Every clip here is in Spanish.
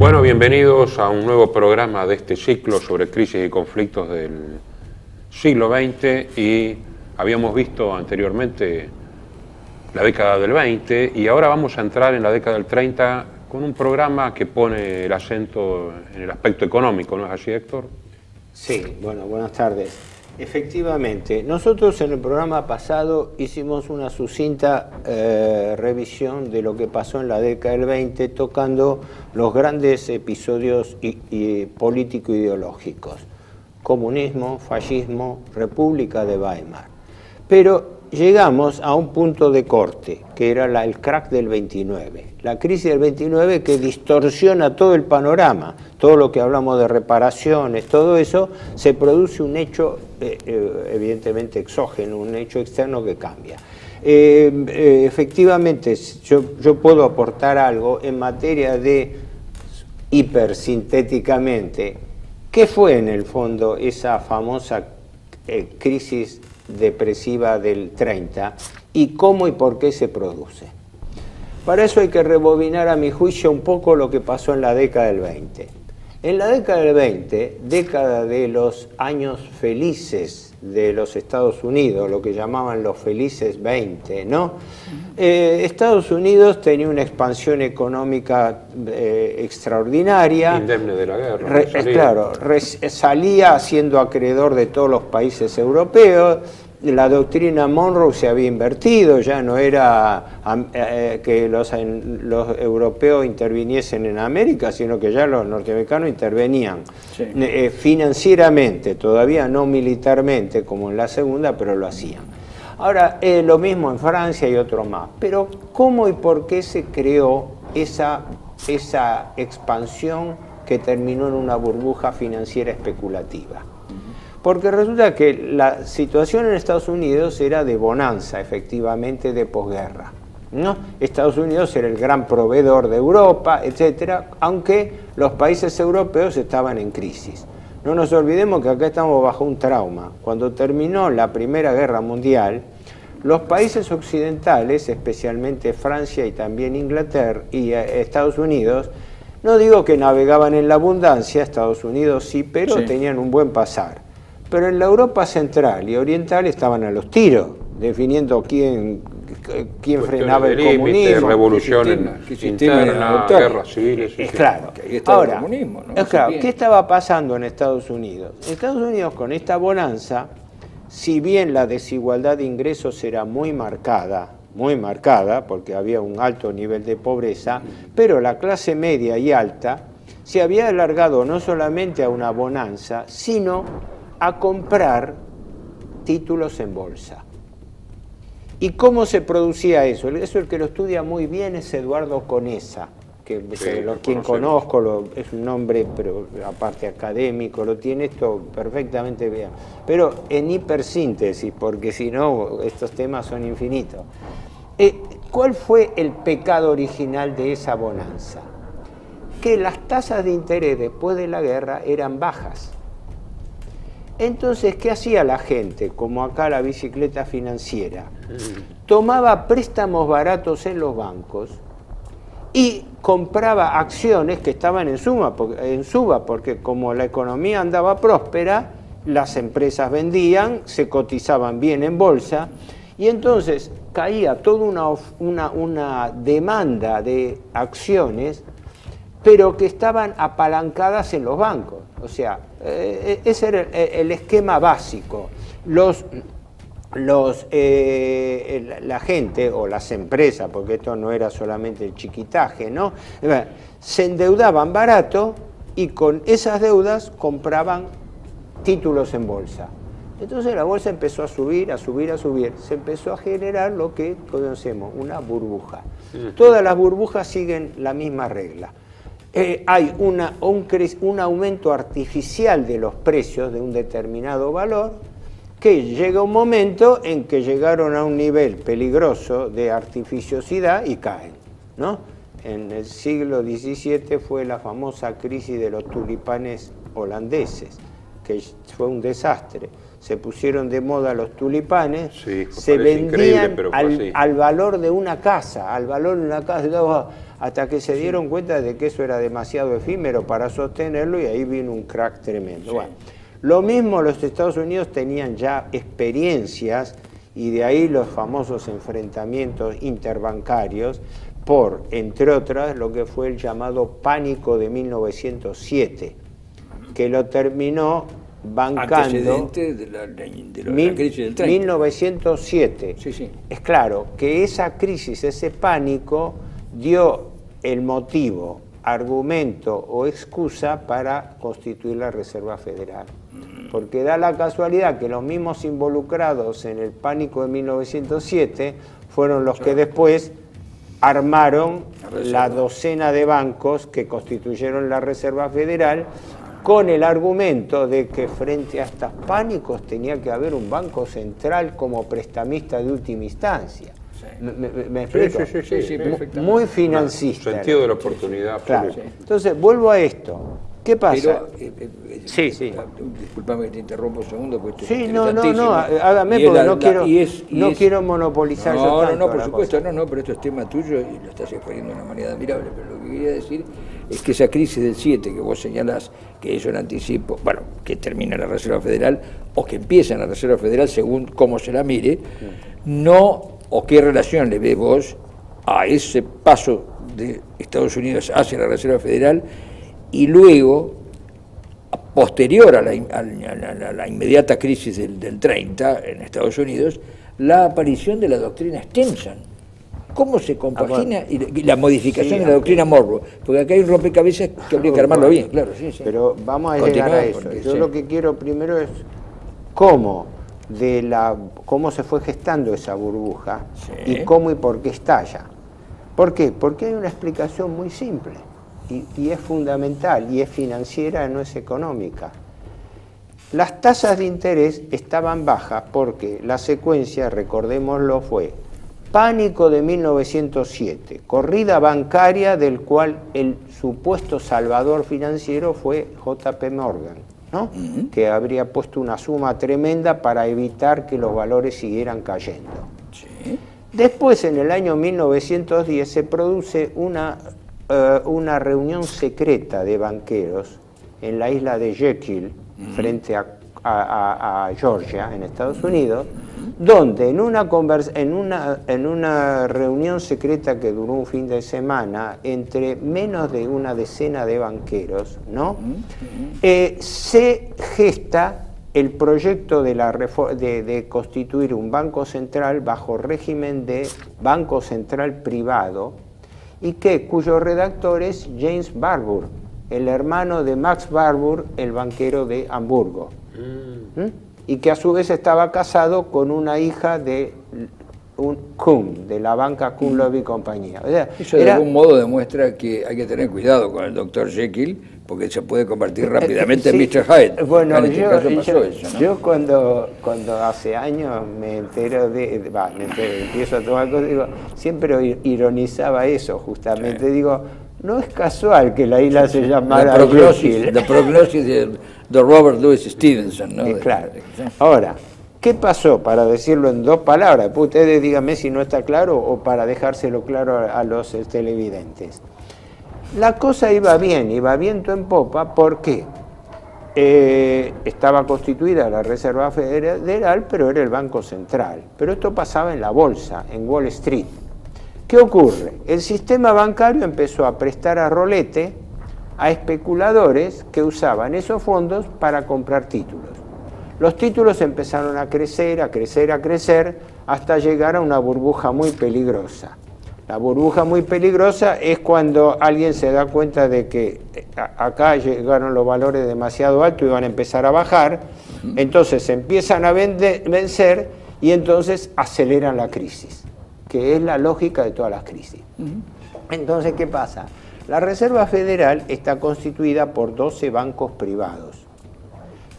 Bueno, bienvenidos a un nuevo programa de este ciclo sobre crisis y conflictos del siglo XX, y habíamos visto anteriormente la década del 20 y ahora vamos a entrar en la década del 30 con un programa que pone el acento en el aspecto económico, ¿no es así, Héctor? Sí, bueno, buenas tardes. Efectivamente, nosotros en el programa pasado hicimos una sucinta revisión de lo que pasó en la década del 20, tocando los grandes episodios político-ideológicos: comunismo, fascismo, República de Weimar. Pero llegamos a un punto de corte, que era el crack del 29, la crisis del 29, que distorsiona todo el panorama. Todo lo que hablamos de reparaciones, todo eso, se produce un hecho evidentemente exógeno, un hecho externo que cambia. Efectivamente, yo puedo aportar algo en materia de, hipersintéticamente, ¿qué fue en el fondo esa famosa crisis depresiva del 30 y cómo y por qué se produce? Para eso hay que rebobinar, a mi juicio, un poco lo que pasó en la década del 20. En la década del 20, década de los años felices de los Estados Unidos, lo que llamaban los felices 20, ¿no? Estados Unidos tenía una expansión económica extraordinaria. Indemne de la guerra. Salía siendo acreedor de todos los países europeos. La doctrina Monroe se había invertido, ya no era que los europeos interviniesen en América, sino que ya los norteamericanos intervenían, sí, financieramente, todavía no militarmente como en la segunda, pero lo hacían. Ahora, lo mismo en Francia y otro más. Pero ¿cómo y por qué se creó esa expansión que terminó en una burbuja financiera especulativa? Porque resulta que la situación en Estados Unidos era de bonanza, efectivamente, de posguerra, ¿no? Estados Unidos era el gran proveedor de Europa, etcétera, aunque los países europeos estaban en crisis. No nos olvidemos que acá estamos bajo un trauma. Cuando terminó la Primera Guerra Mundial, los países occidentales, especialmente Francia y también Inglaterra y Estados Unidos, no digo que navegaban en la abundancia, Estados Unidos sí, pero sí, tenían un buen pasar. Pero en la Europa central y oriental estaban a los tiros, definiendo quién frenaba el comunismo. Revolución interna, guerras civiles. Claro. Ahora, comunismo, ¿no? Claro, ¿qué estaba pasando en Estados Unidos? En Estados Unidos, con esta bonanza, si bien la desigualdad de ingresos era muy marcada, porque había un alto nivel de pobreza, pero la clase media y alta se había alargado no solamente a una bonanza, sino a comprar títulos en bolsa. ¿Y cómo se producía eso? Eso el que lo estudia muy bien es Eduardo Conesa, que quien conozco, es un nombre, pero aparte académico, lo tiene esto perfectamente bien. Pero en hipersíntesis, porque si no, estos temas son infinitos. ¿Cuál fue el pecado original de esa bonanza? Que las tasas de interés después de la guerra eran bajas. Entonces, ¿qué hacía la gente? Como acá la bicicleta financiera. Tomaba préstamos baratos en los bancos y compraba acciones que estaban en suba, porque como la economía andaba próspera, las empresas vendían, se cotizaban bien en bolsa, y entonces caía toda una demanda de acciones, pero que estaban apalancadas en los bancos. O sea, ese era el esquema básico. La gente o las empresas, porque esto no era solamente el chiquitaje, ¿no? Se endeudaban barato y con esas deudas compraban títulos en bolsa. Entonces la bolsa empezó a subir. Se empezó a generar lo que conocemos, una burbuja. Todas las burbujas siguen la misma regla. Hay un aumento artificial de los precios de un determinado valor, que llega un momento en que llegaron a un nivel peligroso de artificiosidad y caen, ¿no? En el siglo XVII fue la famosa crisis de los tulipanes holandeses. que fue un desastre. Se pusieron de moda los tulipanes, sí, se vendían al valor de una casa, hasta que se dieron cuenta de que eso era demasiado efímero para sostenerlo y ahí vino un crack tremendo. Sí. Bueno, lo mismo los Estados Unidos tenían ya experiencias y de ahí los famosos enfrentamientos interbancarios por, entre otras, lo que fue el llamado pánico de 1907, que lo terminó bancando. Antecedente de la crisis del 30. 1907. Sí, sí. Es claro que esa crisis, ese pánico, dio el motivo, argumento o excusa para constituir la Reserva Federal. Porque da la casualidad que los mismos involucrados en el pánico de 1907 fueron los que después armaron la docena de bancos que constituyeron la Reserva Federal, con el argumento de que frente a estos pánicos tenía que haber un banco central como prestamista de última instancia. Sí. ¿Me explico? Sí, muy financista. El sentido de la oportunidad. Claro. Entonces, vuelvo a esto. ¿Qué pasa? Sí. Disculpame que te interrumpo un segundo. Porque sí, no, hágame porque no quiero monopolizar yo tanto. No, por supuesto, pero esto es tema tuyo y lo estás exponiendo de una manera admirable. Pero lo que quería decir es que esa crisis del 7 que vos señalás, que es un anticipo, bueno, que termina la Reserva Federal o que empieza en la Reserva Federal según cómo se la mire, no, o qué relación le ves vos a ese paso de Estados Unidos hacia la Reserva Federal y luego, posterior a la inmediata crisis del 30 en Estados Unidos, la aparición de la doctrina Stimson. ¿Cómo se compagina y la modificación de la doctrina Monroe? Porque acá hay un rompecabezas que habría que armarlo bien, claro. Sí. Pero vamos a llegar a eso. Yo lo que quiero primero es cómo se fue gestando esa burbuja y cómo y por qué estalla. ¿Por qué? Porque hay una explicación muy simple. Y es fundamental, y es financiera, no es económica. Las tasas de interés estaban bajas porque la secuencia, recordémoslo, fue pánico de 1907, corrida bancaria del cual el supuesto salvador financiero fue JP Morgan, ¿no? Que habría puesto una suma tremenda para evitar que los valores siguieran cayendo. Sí. Después, en el año 1910, se produce una reunión secreta de banqueros en la isla de Jekyll, frente a Georgia, en Estados Unidos, donde en una reunión secreta que duró un fin de semana entre menos de una decena de banqueros, ¿no? Se gesta el proyecto de constituir un banco central bajo régimen de banco central privado, y cuyo redactor es James Barbour, el hermano de Max Barbour, el banquero de Hamburgo. Y que a su vez estaba casado con una hija de un Kuhn, de la banca Kuhn Lobby y compañía. O sea, eso de algún modo demuestra que hay que tener cuidado con el Dr. Jekyll, porque se puede convertir rápidamente en Mr. Hyde. Bueno, yo cuando hace años me entero empiezo a tomar cosas, digo, siempre ironizaba eso justamente, digo, no es casual que la isla se llamara Jekyll. La prognosis de Robert Louis Stevenson, ¿no? Claro. Ahora, ¿qué pasó? Para decirlo en dos palabras, ustedes díganme si no está claro o para dejárselo claro a los televidentes. La cosa iba viento en popa, porque estaba constituida la Reserva Federal, pero era el Banco Central. Pero esto pasaba en la bolsa, en Wall Street. ¿Qué ocurre? El sistema bancario empezó a prestar a rolete a especuladores que usaban esos fondos para comprar títulos. Los títulos empezaron a crecer, hasta llegar a una burbuja muy peligrosa. La burbuja muy peligrosa es cuando alguien se da cuenta de que acá llegaron los valores demasiado altos y van a empezar a bajar, entonces se empiezan a vencer y entonces aceleran la crisis, que es la lógica de todas las crisis. Entonces, ¿qué pasa? La Reserva Federal está constituida por 12 bancos privados,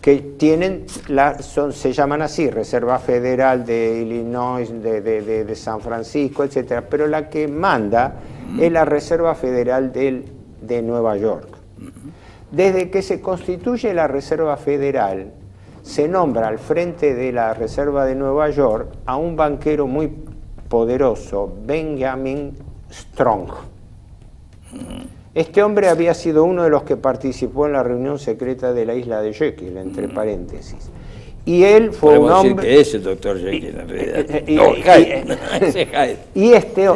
que tienen se llaman así, Reserva Federal de Illinois, de San Francisco, etcétera, pero la que manda es la Reserva Federal de Nueva York. Desde que se constituye la Reserva Federal, se nombra al frente de la Reserva de Nueva York a un banquero muy poderoso, Benjamin Strong. Este hombre había sido uno de los que participó en la reunión secreta de la isla de Jekyll, entre paréntesis. Y él fue un hombre... decir que es el doctor Jekyll, en realidad. Y este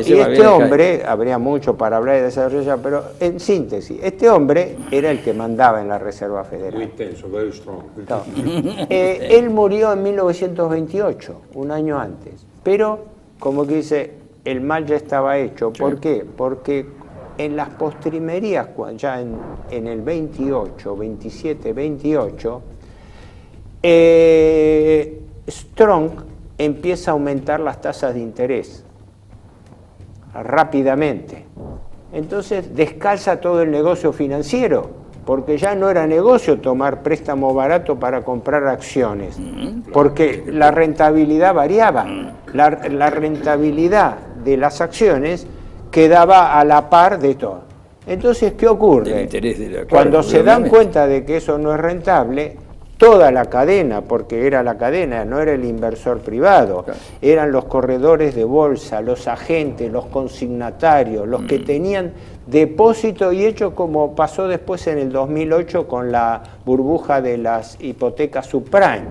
hombre, habría mucho para hablar y desarrollar, pero en síntesis, este hombre era el que mandaba en la Reserva Federal. Muy intenso, very strong. No. Él murió en 1928, un año antes, pero, como que dice, el mal ya estaba hecho. ¿Por qué? Porque en las postrimerías, ya en el 28, 27, 28, Strong empieza a aumentar las tasas de interés rápidamente. Entonces descalza todo el negocio financiero, porque ya no era negocio tomar préstamo barato para comprar acciones, porque la rentabilidad variaba. La rentabilidad de las acciones quedaba a la par de todo. Entonces, ¿qué ocurre? Cuando se dan cuenta de que eso no es rentable, toda la cadena, porque era la cadena, no era el inversor privado, eran los corredores de bolsa, los agentes, los consignatarios, los que tenían depósito, y hecho como pasó después en el 2008 con la burbuja de las hipotecas subprime.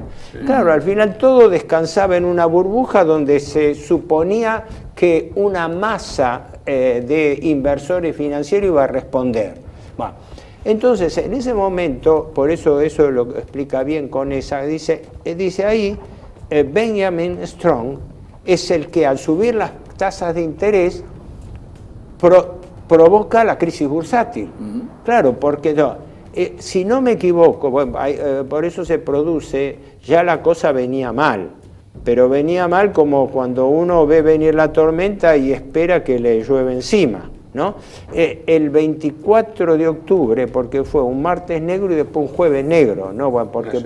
Claro, al final todo descansaba en una burbuja donde se suponía que una masa de inversores financieros iba a responder. Bueno, entonces, en ese momento, por eso lo explica bien con esa, dice ahí, Benjamin Strong es el que al subir las tasas de interés provoca la crisis bursátil. Claro, porque si no me equivoco, bueno, por eso se produce, ya la cosa venía mal, pero venía mal como cuando uno ve venir la tormenta y espera que le llueve encima, ¿no? El 24 de octubre, porque fue un martes negro y después un jueves negro, ¿no? Bueno, porque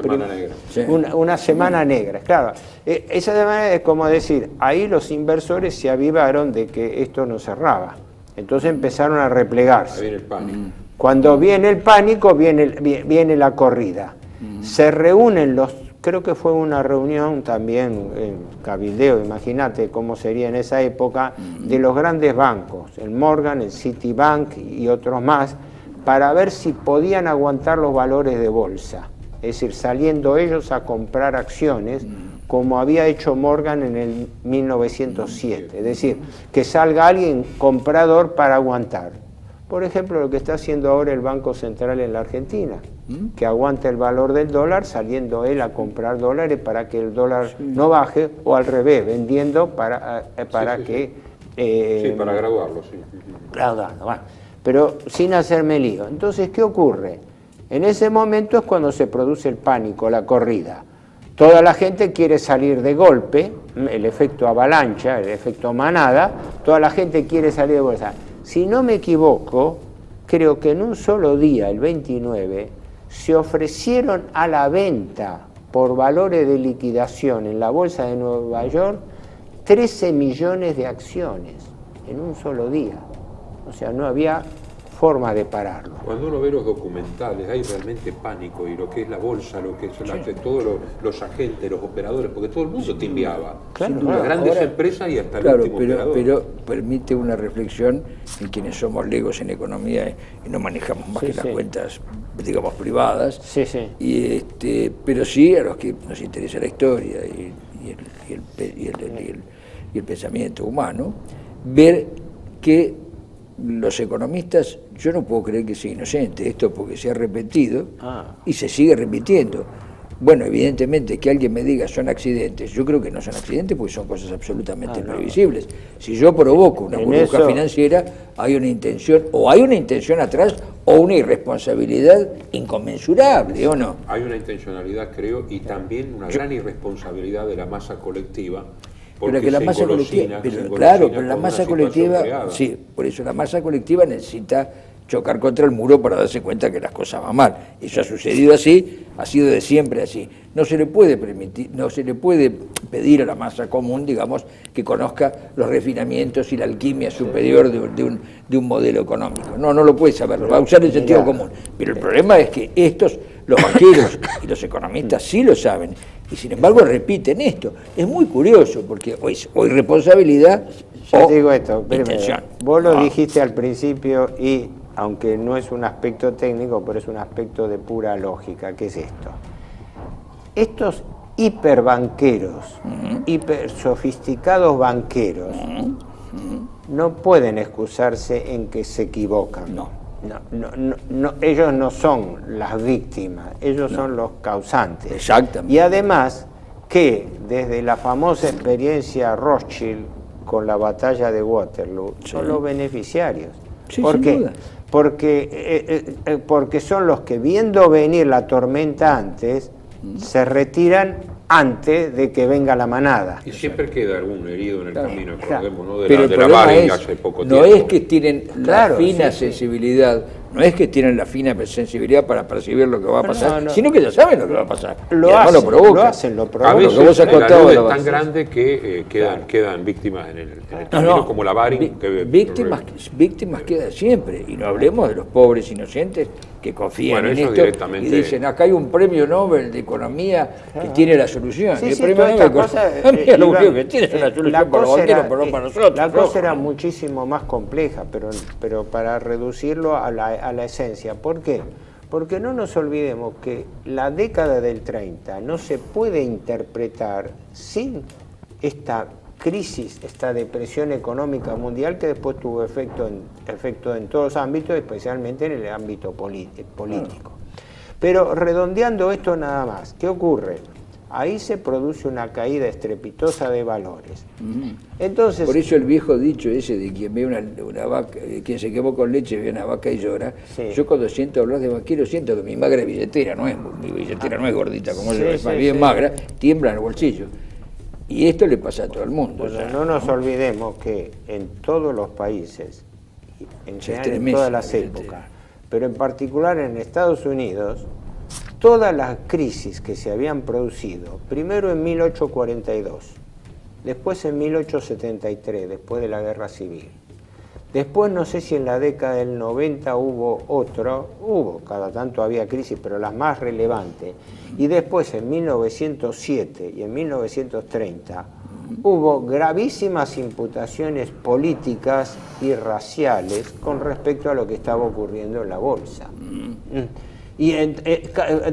una semana negra, claro. Esa semana es como decir, ahí los inversores se avivaron de que esto no cerraba. Entonces empezaron a replegarse. Viene el pánico. Cuando viene el pánico, viene la corrida. Se reúnen creo que fue una reunión también en cabildeo, imagínate cómo sería en esa época, de los grandes bancos, el Morgan, el Citibank y otros más, para ver si podían aguantar los valores de bolsa. Es decir, saliendo ellos a comprar acciones, como había hecho Morgan en el 1907. Es decir, que salga alguien comprador para aguantar. Por ejemplo, lo que está haciendo ahora el Banco Central en la Argentina, que aguanta el valor del dólar saliendo él a comprar dólares para que el dólar no baje, o al revés, vendiendo para que... para graduarlo, sí. Graduarlo, bueno, pero sin hacerme lío. Entonces, ¿qué ocurre? En ese momento es cuando se produce el pánico, la corrida. Toda la gente quiere salir de golpe, el efecto avalancha, el efecto manada, toda la gente quiere salir de bolsa. Si no me equivoco, creo que en un solo día, el 29, se ofrecieron a la venta por valores de liquidación en la Bolsa de Nueva York 13 millones de acciones en un solo día. O sea, no había forma de pararlo. Cuando uno ve los documentales hay realmente pánico, y lo que es la bolsa, lo que son todos los agentes, los operadores, porque todo el mundo timbiaba. Claro, las grandes empresas y hasta el último operador. Pero permite una reflexión en quienes somos legos en economía y no manejamos más que las cuentas, digamos, privadas. Sí, sí. Pero sí a los que nos interesa la historia y el pensamiento humano, ver que los economistas, yo no puedo creer que sea inocente esto, porque se ha repetido y se sigue repitiendo. Bueno, evidentemente que alguien me diga son accidentes, yo creo que no son accidentes porque son cosas absolutamente previsibles. Si yo provoco una burbuja financiera, hay una intención, o hay una intención atrás, o una irresponsabilidad inconmensurable, ¿o no? Hay una intencionalidad, creo, y también una gran irresponsabilidad de la masa colectiva. Pero que la masa colectiva, pero la masa colectiva, sí, por eso la masa colectiva necesita chocar contra el muro para darse cuenta que las cosas van mal. Eso ha sucedido así, ha sido de siempre así. No se le puede permitir, no se le puede pedir a la masa común, digamos, que conozca los refinamientos y la alquimia superior de un modelo económico. No lo puede saber, va a usar el sentido común. Pero el problema es que los banqueros y los economistas sí lo saben, y sin embargo repiten esto. Es muy curioso, porque o irresponsabilidad Yo te digo esto, intención. Vos lo dijiste al principio y, aunque no es un aspecto técnico, pero es un aspecto de pura lógica. ¿Qué es esto? Estos hiperbanqueros, hiper sofisticados banqueros, no pueden excusarse en que se equivocan. No. Ellos no son las víctimas, ellos son los causantes. Exactamente. Y además que desde la famosa experiencia Rothschild con la batalla de Waterloo, son los beneficiarios. Sí, ¿Por sin qué? duda. Porque son los que, viendo venir la tormenta antes, se retiran antes de que venga la manada. Y siempre queda algún herido en el camino, recordemos, ¿no? Pero el problema Varig hace poco no tiempo. es que tienen la fina sensibilidad, no es que tienen la fina sensibilidad para percibir lo que va a pasar, sino que ya saben lo que va a pasar. Lo hacen, lo provocan. A veces vos has la contado luz de es la tan base. grande que quedan víctimas en el camino, como la Varig. Víctimas quedan siempre, y no hablemos de los pobres inocentes que confían en esto directamente... y dicen, acá hay un premio Nobel de Economía que tiene la solución. Sí, el sí, premio toda Nobel esta de Economía lo único que tiene es una solución para los banqueros, pero no para nosotros. La cosa era muchísimo más compleja, pero para reducirlo a la esencia. ¿Por qué? Porque no nos olvidemos que la década del 30 no se puede interpretar sin esta crisis, esta depresión económica mundial que después tuvo efecto en todos los ámbitos, especialmente en el ámbito político. Pero redondeando esto nada más, ¿qué ocurre? Ahí se produce una caída estrepitosa de valores. Entonces, por eso el viejo dicho ese de quien ve una vaca, quien se quemó con leche ve una vaca y llora. Sí. Yo cuando siento hablar de banquero siento que mi magra billetera mi billetera no es gordita como yo, es más bien magra, tiembla en el bolsillo. Y esto le pasa a todo el mundo. Bueno, no nos olvidemos que en todos los países, en todas las épocas, pero en particular en Estados Unidos, todas las crisis que se habían producido, primero en 1842, después en 1873, después de la Guerra Civil, después no sé si en la década del 90 hubo, cada tanto había crisis, pero las más relevantes, y después en 1907 y en 1930 hubo gravísimas imputaciones políticas y raciales con respecto a lo que estaba ocurriendo en la bolsa. Y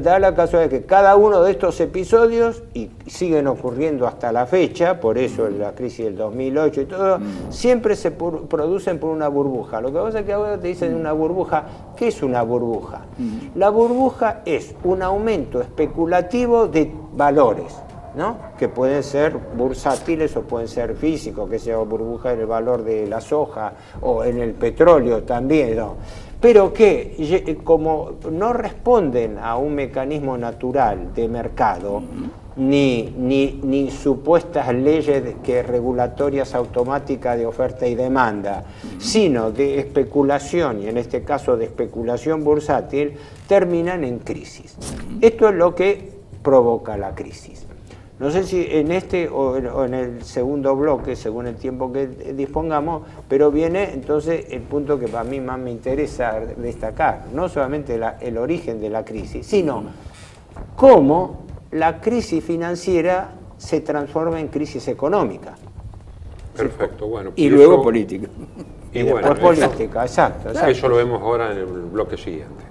da la casualidad que cada uno de estos episodios, y siguen ocurriendo hasta la fecha, por eso la crisis del 2008 y todo, siempre se producen por una burbuja. Lo que pasa es que ahora te dicen una burbuja. ¿Qué es una burbuja? La burbuja es un aumento especulativo de valores, ¿no? Que pueden ser bursátiles o pueden ser físicos, que sea burbuja en el valor de la soja o en el petróleo también, ¿no? Pero que como no responden a un mecanismo natural de mercado, ni supuestas leyes regulatorias automáticas de oferta y demanda, sino de especulación, y en este caso de especulación bursátil, terminan en crisis. Esto es lo que provoca la crisis. No sé si en este o en el segundo bloque, según el tiempo que dispongamos, pero viene entonces el punto que para mí más me interesa destacar, no solamente el origen de la crisis, sino cómo la crisis financiera se transforma en crisis económica. Perfecto, bueno. Y luego política. Y después política, exacto. Eso lo vemos ahora en el bloque siguiente.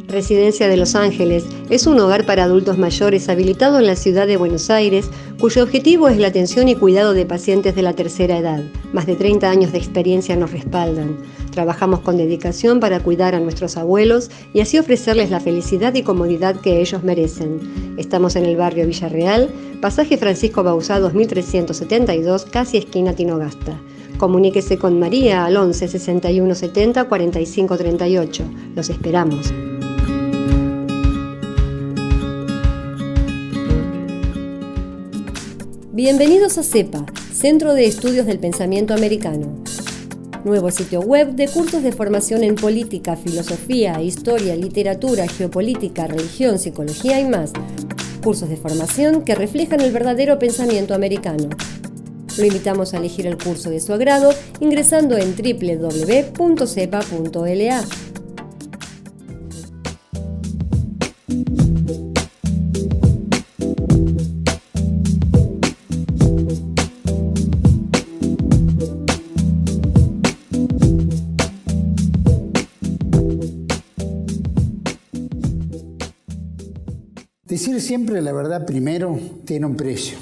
Residencia de Los Ángeles es un hogar para adultos mayores habilitado en la ciudad de Buenos Aires, cuyo objetivo es la atención y cuidado de pacientes de la tercera edad. Más de 30 años de experiencia nos respaldan. Trabajamos con dedicación para cuidar a nuestros abuelos y así ofrecerles la felicidad y comodidad que ellos merecen. Estamos en el barrio Villarreal, pasaje Francisco Bauzá 2372, casi esquina Tinogasta. Comuníquese con María al 11 61 70 45 38. Los esperamos. Bienvenidos a CEPA, Centro de Estudios del Pensamiento Americano. Nuevo sitio web de cursos de formación en política, filosofía, historia, literatura, geopolítica, religión, psicología y más. Cursos de formación que reflejan el verdadero pensamiento americano. Lo invitamos a elegir el curso de su agrado ingresando en www.cepa.la. Decir siempre la verdad primero tiene un precio.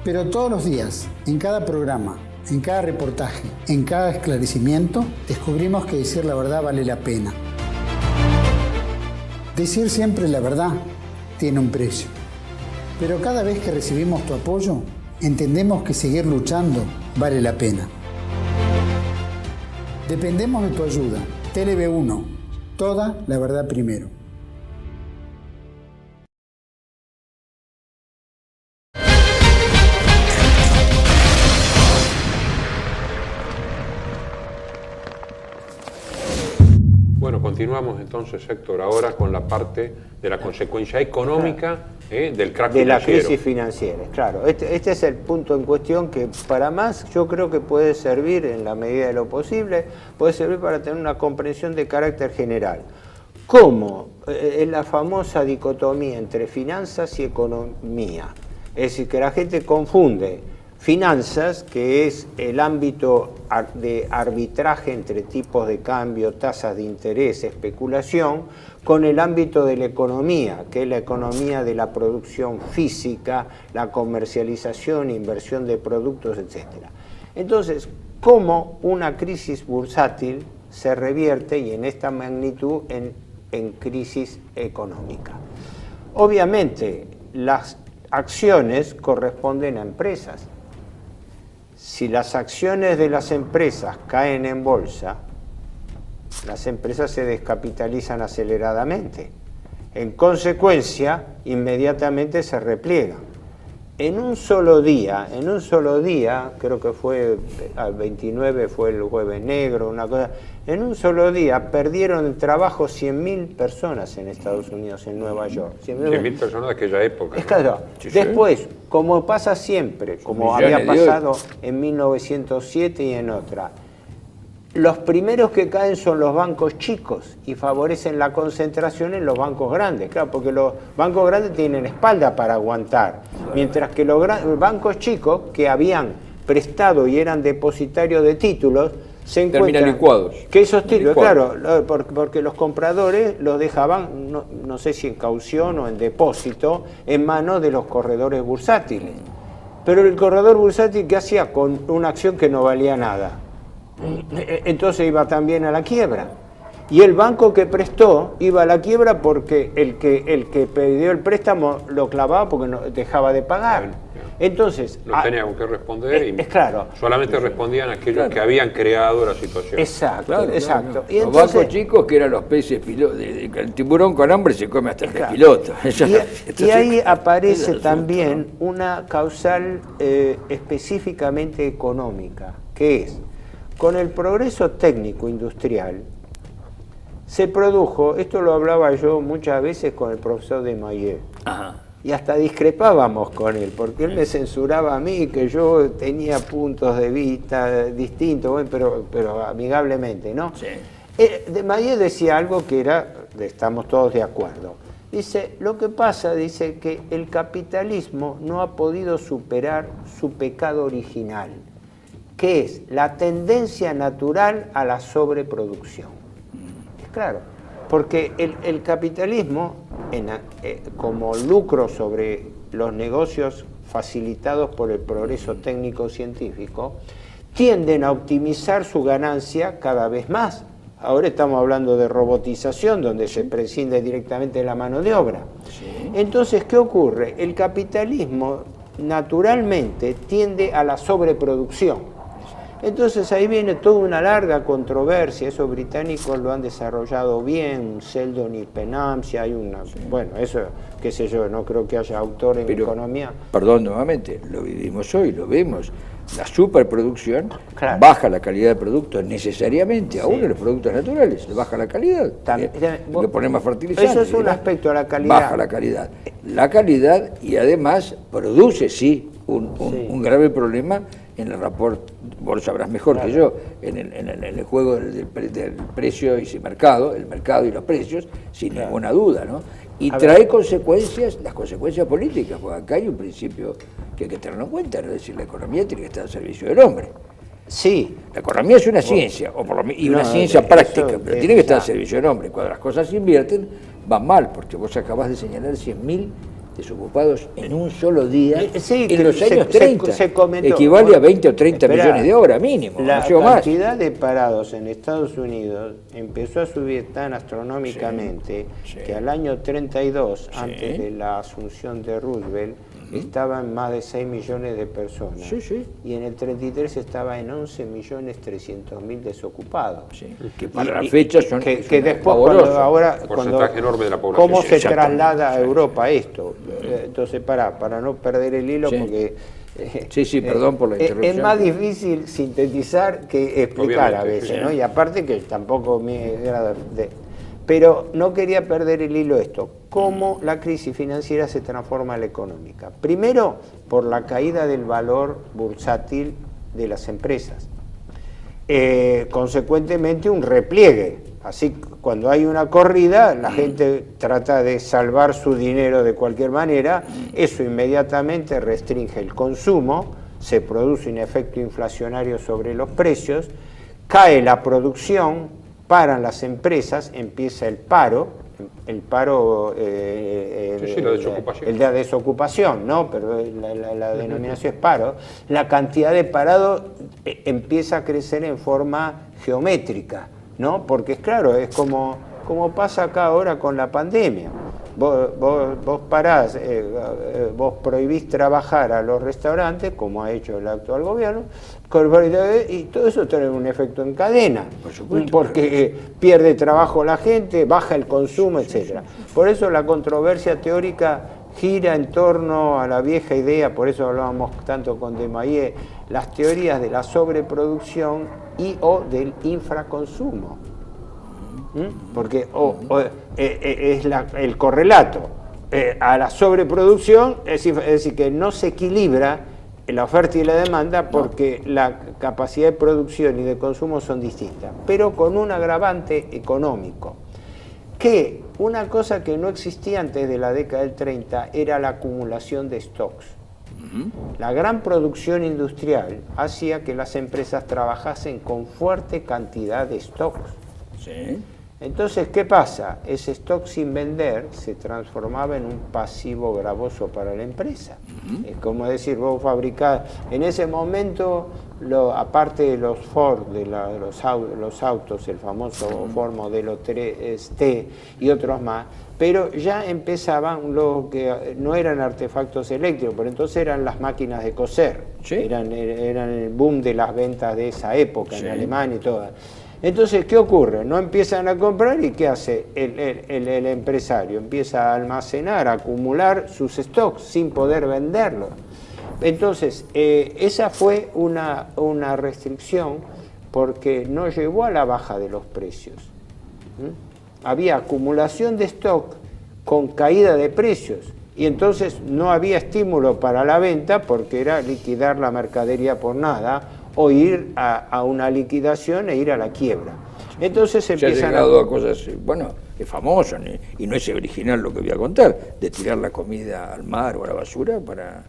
Pero todos los días, en cada programa, en cada reportaje, en cada esclarecimiento, descubrimos que decir la verdad vale la pena. Decir siempre la verdad tiene un precio. Pero cada vez que recibimos tu apoyo, entendemos que seguir luchando vale la pena. Dependemos de tu ayuda. TLB1. Toda la verdad primero. Bueno, continuamos entonces, Héctor, ahora con la parte de la consecuencia económica del crack de financiero. La crisis financiera, claro. Este es el punto en cuestión que para más yo creo que puede servir, en la medida de lo posible, puede servir para tener una comprensión de carácter general. ¿Cómo? Es la famosa dicotomía entre finanzas y economía. Es decir, que la gente confunde finanzas, que es el ámbito de arbitraje entre tipos de cambio, tasas de interés, especulación, con el ámbito de la economía, que es la economía de la producción física, la comercialización, inversión de productos, etc. Entonces, ¿cómo una crisis bursátil se revierte, y en esta magnitud, en crisis económica? Obviamente, las acciones corresponden a empresas. Si las acciones de las empresas caen en bolsa, las empresas se descapitalizan aceleradamente. En consecuencia, inmediatamente se repliegan. En un solo día, creo que fue al 29, fue el jueves negro, una cosa, en un solo día perdieron el trabajo 100.000 personas en Estados Unidos, en Nueva York. 100.000 personas de aquella época. Es claro. Sí, después, como pasa siempre, como había pasado en 1907 y en otra, los primeros que caen son los bancos chicos y favorecen la concentración en los bancos grandes, claro, porque los bancos grandes tienen espalda para aguantar, mientras que los bancos chicos que habían prestado y eran depositarios de títulos se encuentran terminan licuados. Que esos títulos, claro, porque los compradores los dejaban, no sé si en caución o en depósito, en manos de los corredores bursátiles. Pero el corredor bursátil, ¿qué hacía con una acción que no valía nada? Entonces iba también a la quiebra. Y el banco que prestó iba a la quiebra porque el que pidió el préstamo lo clavaba porque no dejaba de pagar. Entonces no tenían que responder y claro, solamente respondían aquellos que habían creado la situación. Exacto, exacto. Y los bancos chicos, que eran los peces pilotos, el tiburón con hambre se come hasta el pez piloto. Y ahí aparece también una causal específicamente económica, que es, con el progreso técnico industrial, se produjo, esto lo hablaba yo muchas veces con el profesor Desmayeux, y hasta discrepábamos con él, porque él me censuraba a mí, que yo tenía puntos de vista distintos, bueno, pero amigablemente, ¿no? Sí. Desmayeux decía algo que estamos todos de acuerdo. Dice, lo que pasa, dice, que el capitalismo no ha podido superar su pecado original, que es la tendencia natural a la sobreproducción. Claro, porque el capitalismo, como lucro sobre los negocios facilitados por el progreso técnico-científico, tienden a optimizar su ganancia cada vez más. Ahora estamos hablando de robotización, donde se prescinde directamente de la mano de obra. Sí. Entonces, ¿qué ocurre? El capitalismo naturalmente tiende a la sobreproducción. Entonces ahí viene toda una larga controversia, esos británicos lo han desarrollado bien, Seldon y Penham, hay una, bueno, eso, qué sé yo, no creo que haya autor en economía. Perdón, nuevamente, lo vivimos hoy, lo vemos, la superproducción baja la calidad del producto necesariamente, aún en los productos naturales, baja la calidad, porque pone más fertilizantes. Eso es un aspecto de la calidad. Baja la calidad y además produce, un grave problema en el rapport, vos lo sabrás mejor que yo, en el juego del precio y mercado, el mercado y los precios, sin ninguna duda, ¿no? Y trae consecuencias, las consecuencias políticas, porque acá hay un principio que hay que tenerlo en cuenta, ¿no? Es decir, la economía tiene que estar al servicio del hombre. Sí. La economía es una ciencia, y una ciencia práctica, pero tiene que estar al servicio del hombre. Cuando las cosas se invierten, van mal, porque vos acabás de señalar 100.000 desocupados en un solo día en los años 30. Se comentó, equivale a 20 o 30 millones de horas mínimo. La cantidad de parados en Estados Unidos empezó a subir tan astronómicamente que al año 32, antes de la asunción de Roosevelt, estaban más de 6 millones de personas. Y en el 33 estaba en 11.300.000 desocupados. Que para la fecha son que después, ahora, porcentaje enorme de la población. ¿Cómo se traslada a Europa esto? Entonces, para no perder el hilo, porque perdón por la interrupción. Es más difícil sintetizar que explicar a veces, ¿no? Y aparte que tampoco me agrada pero no quería perder el hilo esto. ¿Cómo la crisis financiera se transforma en la económica? Primero, por la caída del valor bursátil de las empresas. Consecuentemente, un repliegue. Así, cuando hay una corrida, la gente trata de salvar su dinero de cualquier manera. Eso inmediatamente restringe el consumo, se produce un efecto inflacionario sobre los precios, cae la producción, paran las empresas, empieza el paro, la desocupación, ¿no? Pero la denominación es paro. La cantidad de parados empieza a crecer en forma geométrica, ¿no? Porque claro, es como pasa acá ahora con la pandemia. Vos parás, vos prohibís trabajar a los restaurantes, como ha hecho el actual gobierno, y todo eso tiene un efecto en cadena, porque pierde trabajo la gente, baja el consumo, etc. Por eso la controversia teórica gira en torno a la vieja idea, por eso hablábamos tanto con Desmaillé, las teorías de la sobreproducción y o del infraconsumo. Porque es el correlato a la sobreproducción, es decir, que no se equilibra la oferta y la demanda porque la capacidad de producción y de consumo son distintas, pero con un agravante económico, que una cosa que no existía antes de la década del 30 era la acumulación de stocks. La gran producción industrial hacía que las empresas trabajasen con fuerte cantidad de stocks. Entonces, ¿qué pasa? Ese stock sin vender se transformaba en un pasivo gravoso para la empresa. Es como decir, vos fabricás, en ese momento, aparte de los Ford, de los autos, el famoso Ford modelo 3T y otros más, pero ya empezaban lo que no eran artefactos eléctricos, pero entonces eran las máquinas de coser, eran el boom de las ventas de esa época en Alemania y todo. Entonces, ¿qué ocurre? No empiezan a comprar y ¿qué hace el empresario? Empieza a almacenar, a acumular sus stocks sin poder venderlos. Entonces, esa fue una restricción porque no llevó a la baja de los precios. Había acumulación de stock con caída de precios y entonces no había estímulo para la venta porque era liquidar la mercadería por nada o ir a una liquidación e ir a la quiebra. Entonces empiezan ha llegado a cosas, bueno, es famoso y no es original lo que voy a contar, de tirar la comida al mar o a la basura para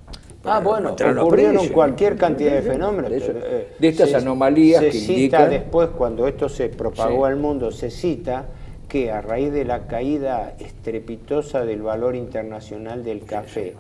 ocurrieron cualquier cantidad de fenómenos. De estas anomalías que se cita después, cuando esto se propagó al mundo, se cita que a raíz de la caída estrepitosa del valor internacional del café,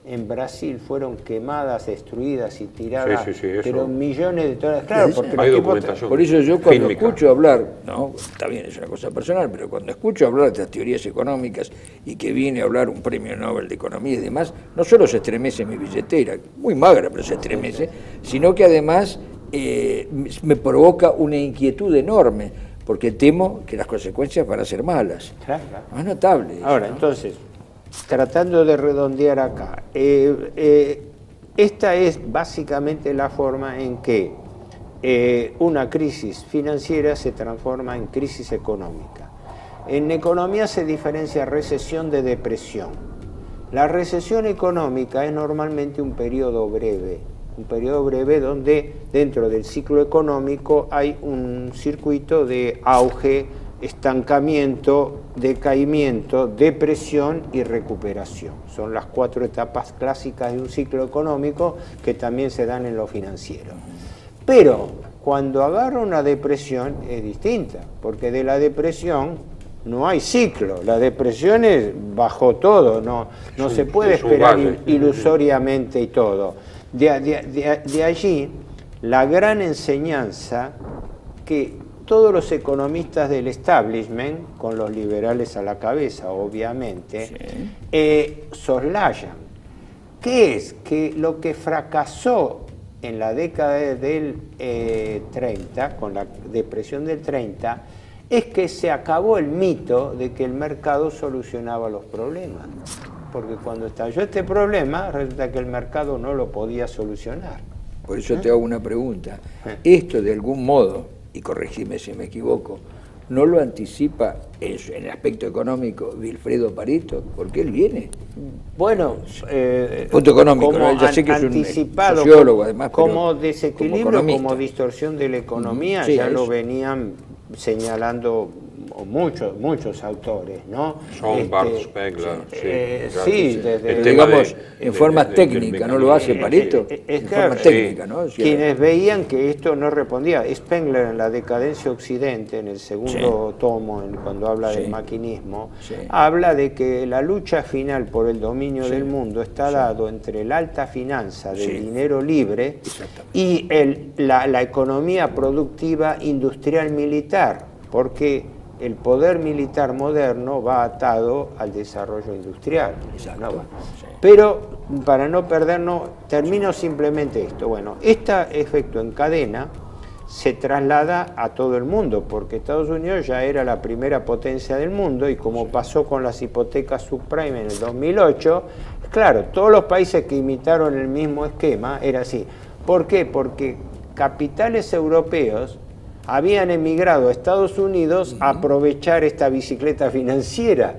en Brasil fueron quemadas, destruidas y tiradas, pero millones de toneladas. Claro, porque hay documentación. Por eso yo cuando escucho hablar, no, está bien, es una cosa personal, pero cuando escucho hablar de las teorías económicas y que viene a hablar un premio Nobel de Economía y demás, no solo se estremece mi billetera, muy magra, pero se estremece, sino que además me provoca una inquietud enorme, porque temo que las consecuencias van a ser malas. Claro. Más notable. Ahora, ¿no? Entonces, tratando de redondear acá, esta es básicamente la forma en que una crisis financiera se transforma en crisis económica. En economía se diferencia recesión de depresión. La recesión económica es normalmente un periodo breve donde dentro del ciclo económico hay un circuito de auge, estancamiento, decaimiento, depresión y recuperación. Son las 4 etapas clásicas de un ciclo económico que también se dan en lo financiero. Pero cuando agarra una depresión es distinta, porque de la depresión no hay ciclo, la depresión es bajo todo, no se puede esperar ilusoriamente y todo. De allí la gran enseñanza que todos los economistas del establishment, con los liberales a la cabeza, obviamente, soslayan. ¿Qué es? Que lo que fracasó en la década del 30, con la depresión del 30, es que se acabó el mito de que el mercado solucionaba los problemas. Porque cuando estalló este problema, resulta que el mercado no lo podía solucionar. Por eso te hago una pregunta. Esto, de algún modo, y corregime si me equivoco, ¿no lo anticipa en el aspecto económico Vilfredo Pareto? Porque él viene. Bueno, punto económico, como ¿no? Ya sé que es un sociólogo, además, como desequilibrio, como distorsión de la economía, ya lo eso venían señalando muchos autores, ¿no? Bart Spengler, digamos, en forma técnica, ¿no lo hace Pareto? En forma técnica, ¿no? Quienes veían que esto no respondía. Spengler, en La decadencia occidente, en el segundo tomo, cuando habla del maquinismo, habla de que la lucha final por el dominio del mundo está dado entre la alta finanza del dinero libre y la economía productiva industrial militar, porque el poder militar moderno va atado al desarrollo industrial. ¿No? Pero, para no perdernos, termino simplemente esto. Bueno, este efecto en cadena se traslada a todo el mundo, porque Estados Unidos ya era la primera potencia del mundo, y como pasó con las hipotecas subprime en el 2008, claro, todos los países que imitaron el mismo esquema era así. ¿Por qué? Porque capitales europeos habían emigrado a Estados Unidos a aprovechar esta bicicleta financiera.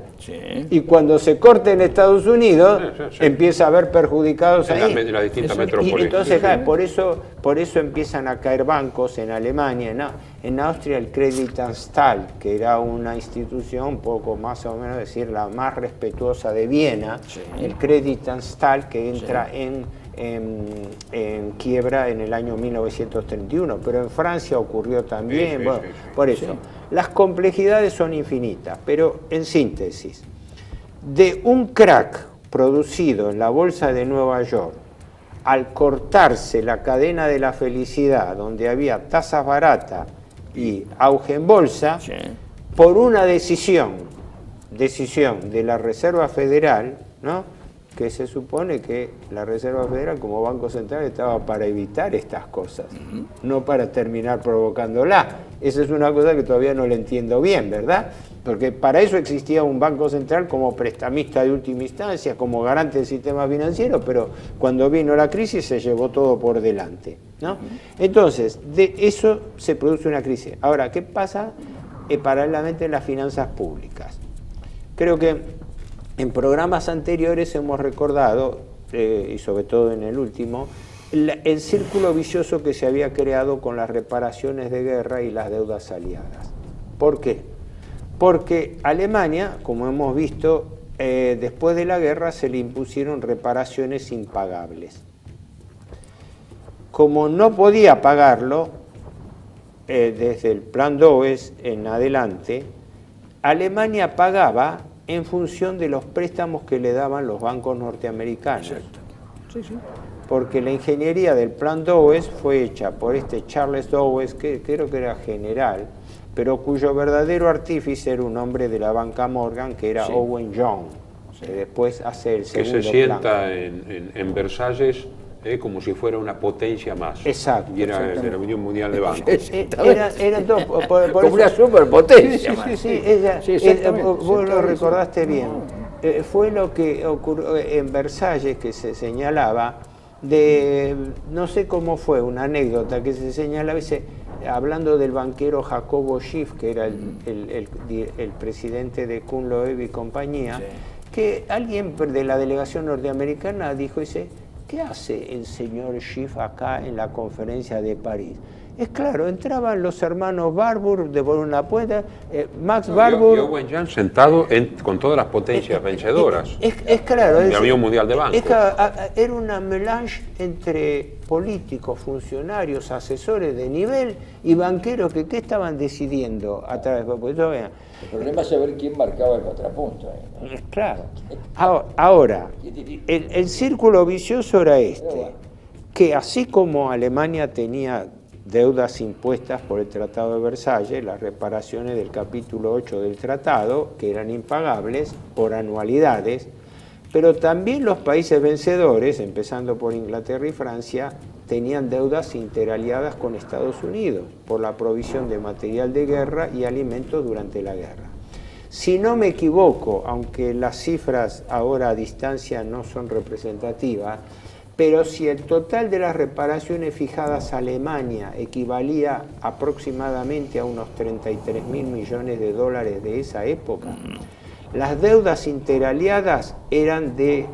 Y cuando se corta en Estados Unidos, empieza a haber perjudicados ahí. Las distintas metrópolis. Y entonces, por eso empiezan a caer bancos en Alemania, en Austria el Kreditanstalt, que era una institución un poco más o menos, decir, la más respetuosa de Viena, el Kreditanstalt, que entra en quiebra en el año 1931, pero en Francia ocurrió también. Por eso, las complejidades son infinitas, pero en síntesis, de un crack producido en la bolsa de Nueva York, al cortarse la cadena de la felicidad, donde había tasas baratas y auge en bolsa, por una decisión de la Reserva Federal, ¿no?, que se supone que la Reserva Federal como Banco Central estaba para evitar estas cosas, no para terminar provocándola. Esa es una cosa que todavía no le entiendo bien, ¿verdad? Porque para eso existía un Banco Central como prestamista de última instancia, como garante del sistema financiero, pero cuando vino la crisis se llevó todo por delante, ¿no? Entonces, de eso se produce una crisis. Ahora, ¿qué pasa paralelamente en las finanzas públicas? Creo que en programas anteriores hemos recordado, y sobre todo en el último, el círculo vicioso que se había creado con las reparaciones de guerra y las deudas aliadas. ¿Por qué? Porque Alemania, como hemos visto, después de la guerra se le impusieron reparaciones impagables. Como no podía pagarlo, desde el plan Dawes en adelante, Alemania pagaba en función de los préstamos que le daban los bancos norteamericanos. Exacto. Sí, sí. Porque la ingeniería del plan Dowes fue hecha por Charles Dowes, que creo que era general, pero cuyo verdadero artífice era un hombre de la banca Morgan, que era Owen Young, que después hace el segundo que se sienta plan. en Versalles como si fuera una potencia más. Exacto. Y era de la Unión Mundial de Bancos. Eran dos, como una superpotencia. Vos lo recordaste bien. Fue lo que ocurrió en Versalles, que se señalaba, no sé cómo fue, una anécdota que se señalaba, hablando del banquero Jacobo Schiff, que era el presidente de Kuhn Loeb y compañía, que alguien de la delegación norteamericana dijo, ¿qué hace el señor Schiff acá en la conferencia de París? Es claro, entraban los hermanos Barbour de por una puerta, Max Barbour... Y Owen Young sentado con todas las potencias vencedoras. Es claro. De la Unión Mundial de Bancos. Era una melange entre políticos, funcionarios, asesores de nivel y banqueros que ¿qué estaban decidiendo a través de... El problema es saber quién marcaba el contrapunto. Claro. Ahora, el círculo vicioso era que así como Alemania tenía deudas impuestas por el Tratado de Versalles, las reparaciones del capítulo 8 del tratado, que eran impagables por anualidades, pero también los países vencedores, empezando por Inglaterra y Francia, tenían deudas interaliadas con Estados Unidos por la provisión de material de guerra y alimentos durante la guerra. Si no me equivoco, aunque las cifras ahora a distancia no son representativas, pero si el total de las reparaciones fijadas a Alemania equivalía aproximadamente a unos 33.000 millones de dólares de esa época, las deudas interaliadas eran de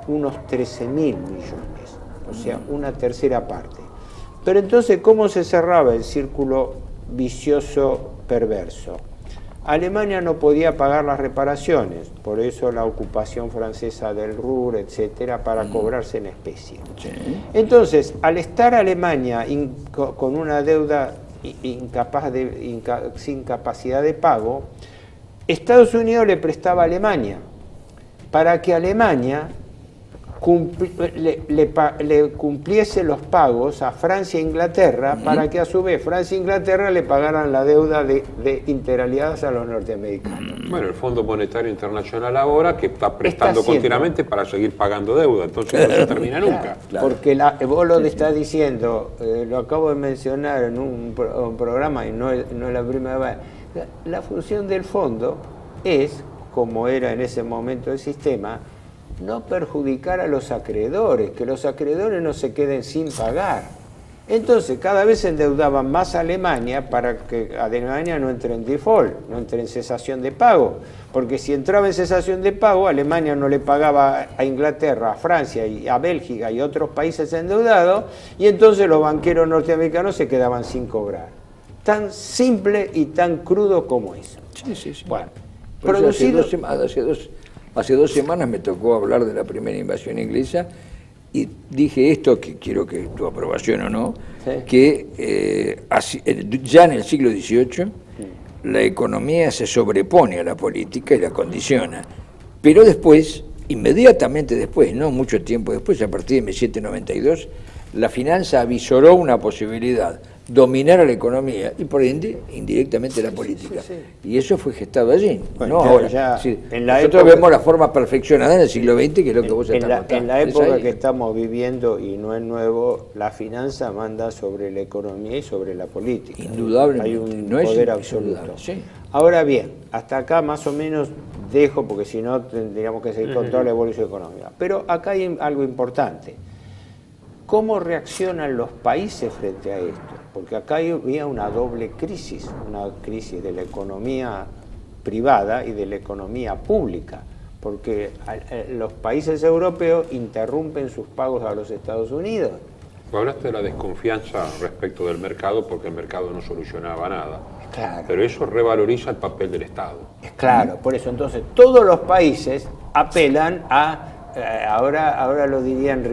unos 13.000 millones, o sea, una tercera parte. Pero entonces, ¿cómo se cerraba el círculo vicioso perverso? Alemania no podía pagar las reparaciones, por eso la ocupación francesa del Ruhr, etcétera, para cobrarse en especie. Sí. Entonces, al estar Alemania con una deuda sin capacidad de pago, Estados Unidos le prestaba a Alemania para que Alemania le cumpliese los pagos a Francia e Inglaterra para que a su vez Francia e Inglaterra le pagaran la deuda de interaliadas a los norteamericanos. Bueno, el Fondo Monetario Internacional ahora que está prestando continuamente para seguir pagando deuda, entonces no se termina nunca. Claro. Porque vos lo estás diciendo, lo acabo de mencionar en un programa y no es la primera vez, la función del fondo es, como era en ese momento el sistema, no perjudicar a los acreedores, que los acreedores no se queden sin pagar. Entonces, cada vez se endeudaban más a Alemania para que Alemania no entre en default, no entre en cesación de pago. Porque si entraba en cesación de pago, Alemania no le pagaba a Inglaterra, a Francia y a Bélgica y a otros países endeudados, y entonces los banqueros norteamericanos se quedaban sin cobrar. Tan simple y tan crudo como eso. Sí. Bueno, hace 2 semanas me tocó hablar de la primera invasión inglesa y dije esto, que quiero que tu aprobación o no, que ya en el siglo XVIII la economía se sobrepone a la política y la condiciona, pero después, inmediatamente después, no mucho tiempo después, a partir de 1792, la finanza avisoró una posibilidad, dominar a la economía y por ende indirectamente la política. Y eso fue gestado allí, bueno, no ahora. Nosotros vemos la forma perfeccionada en el siglo XX, que es lo que vos estás contando. En la época que estamos viviendo, y no es nuevo, la finanza manda sobre la economía y sobre la política. Indudablemente. Hay un poder absoluto. Sí. Ahora bien, hasta acá más o menos dejo, porque si no tendríamos que seguir con toda la evolución económica. Pero acá hay algo importante. ¿Cómo reaccionan los países frente a esto? Porque acá había una doble crisis, una crisis de la economía privada y de la economía pública, porque los países europeos interrumpen sus pagos a los Estados Unidos. Hablaste de la desconfianza respecto del mercado porque el mercado no solucionaba nada. Claro. Pero eso revaloriza el papel del Estado. Claro, por eso entonces todos los países apelan a... Ahora lo dirían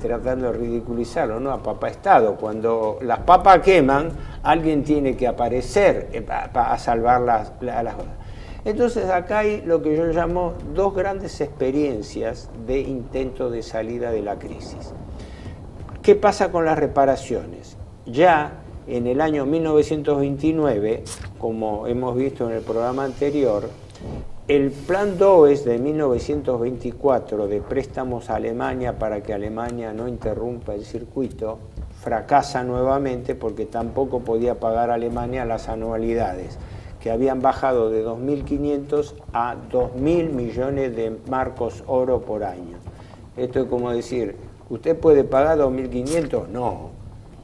tratando de ridiculizarlo, ¿no? A papá Estado. Cuando las papas queman, alguien tiene que aparecer a salvar las cosas. Entonces acá hay lo que yo llamo dos grandes experiencias de intento de salida de la crisis. ¿Qué pasa con las reparaciones? Ya en el año 1929, como hemos visto en el programa anterior, el plan DOES de 1924 de préstamos a Alemania para que Alemania no interrumpa el circuito fracasa nuevamente porque tampoco podía pagar a Alemania las anualidades que habían bajado de 2.500 a 2.000 millones de marcos oro por año. Esto es como decir, ¿usted puede pagar 2.500? No.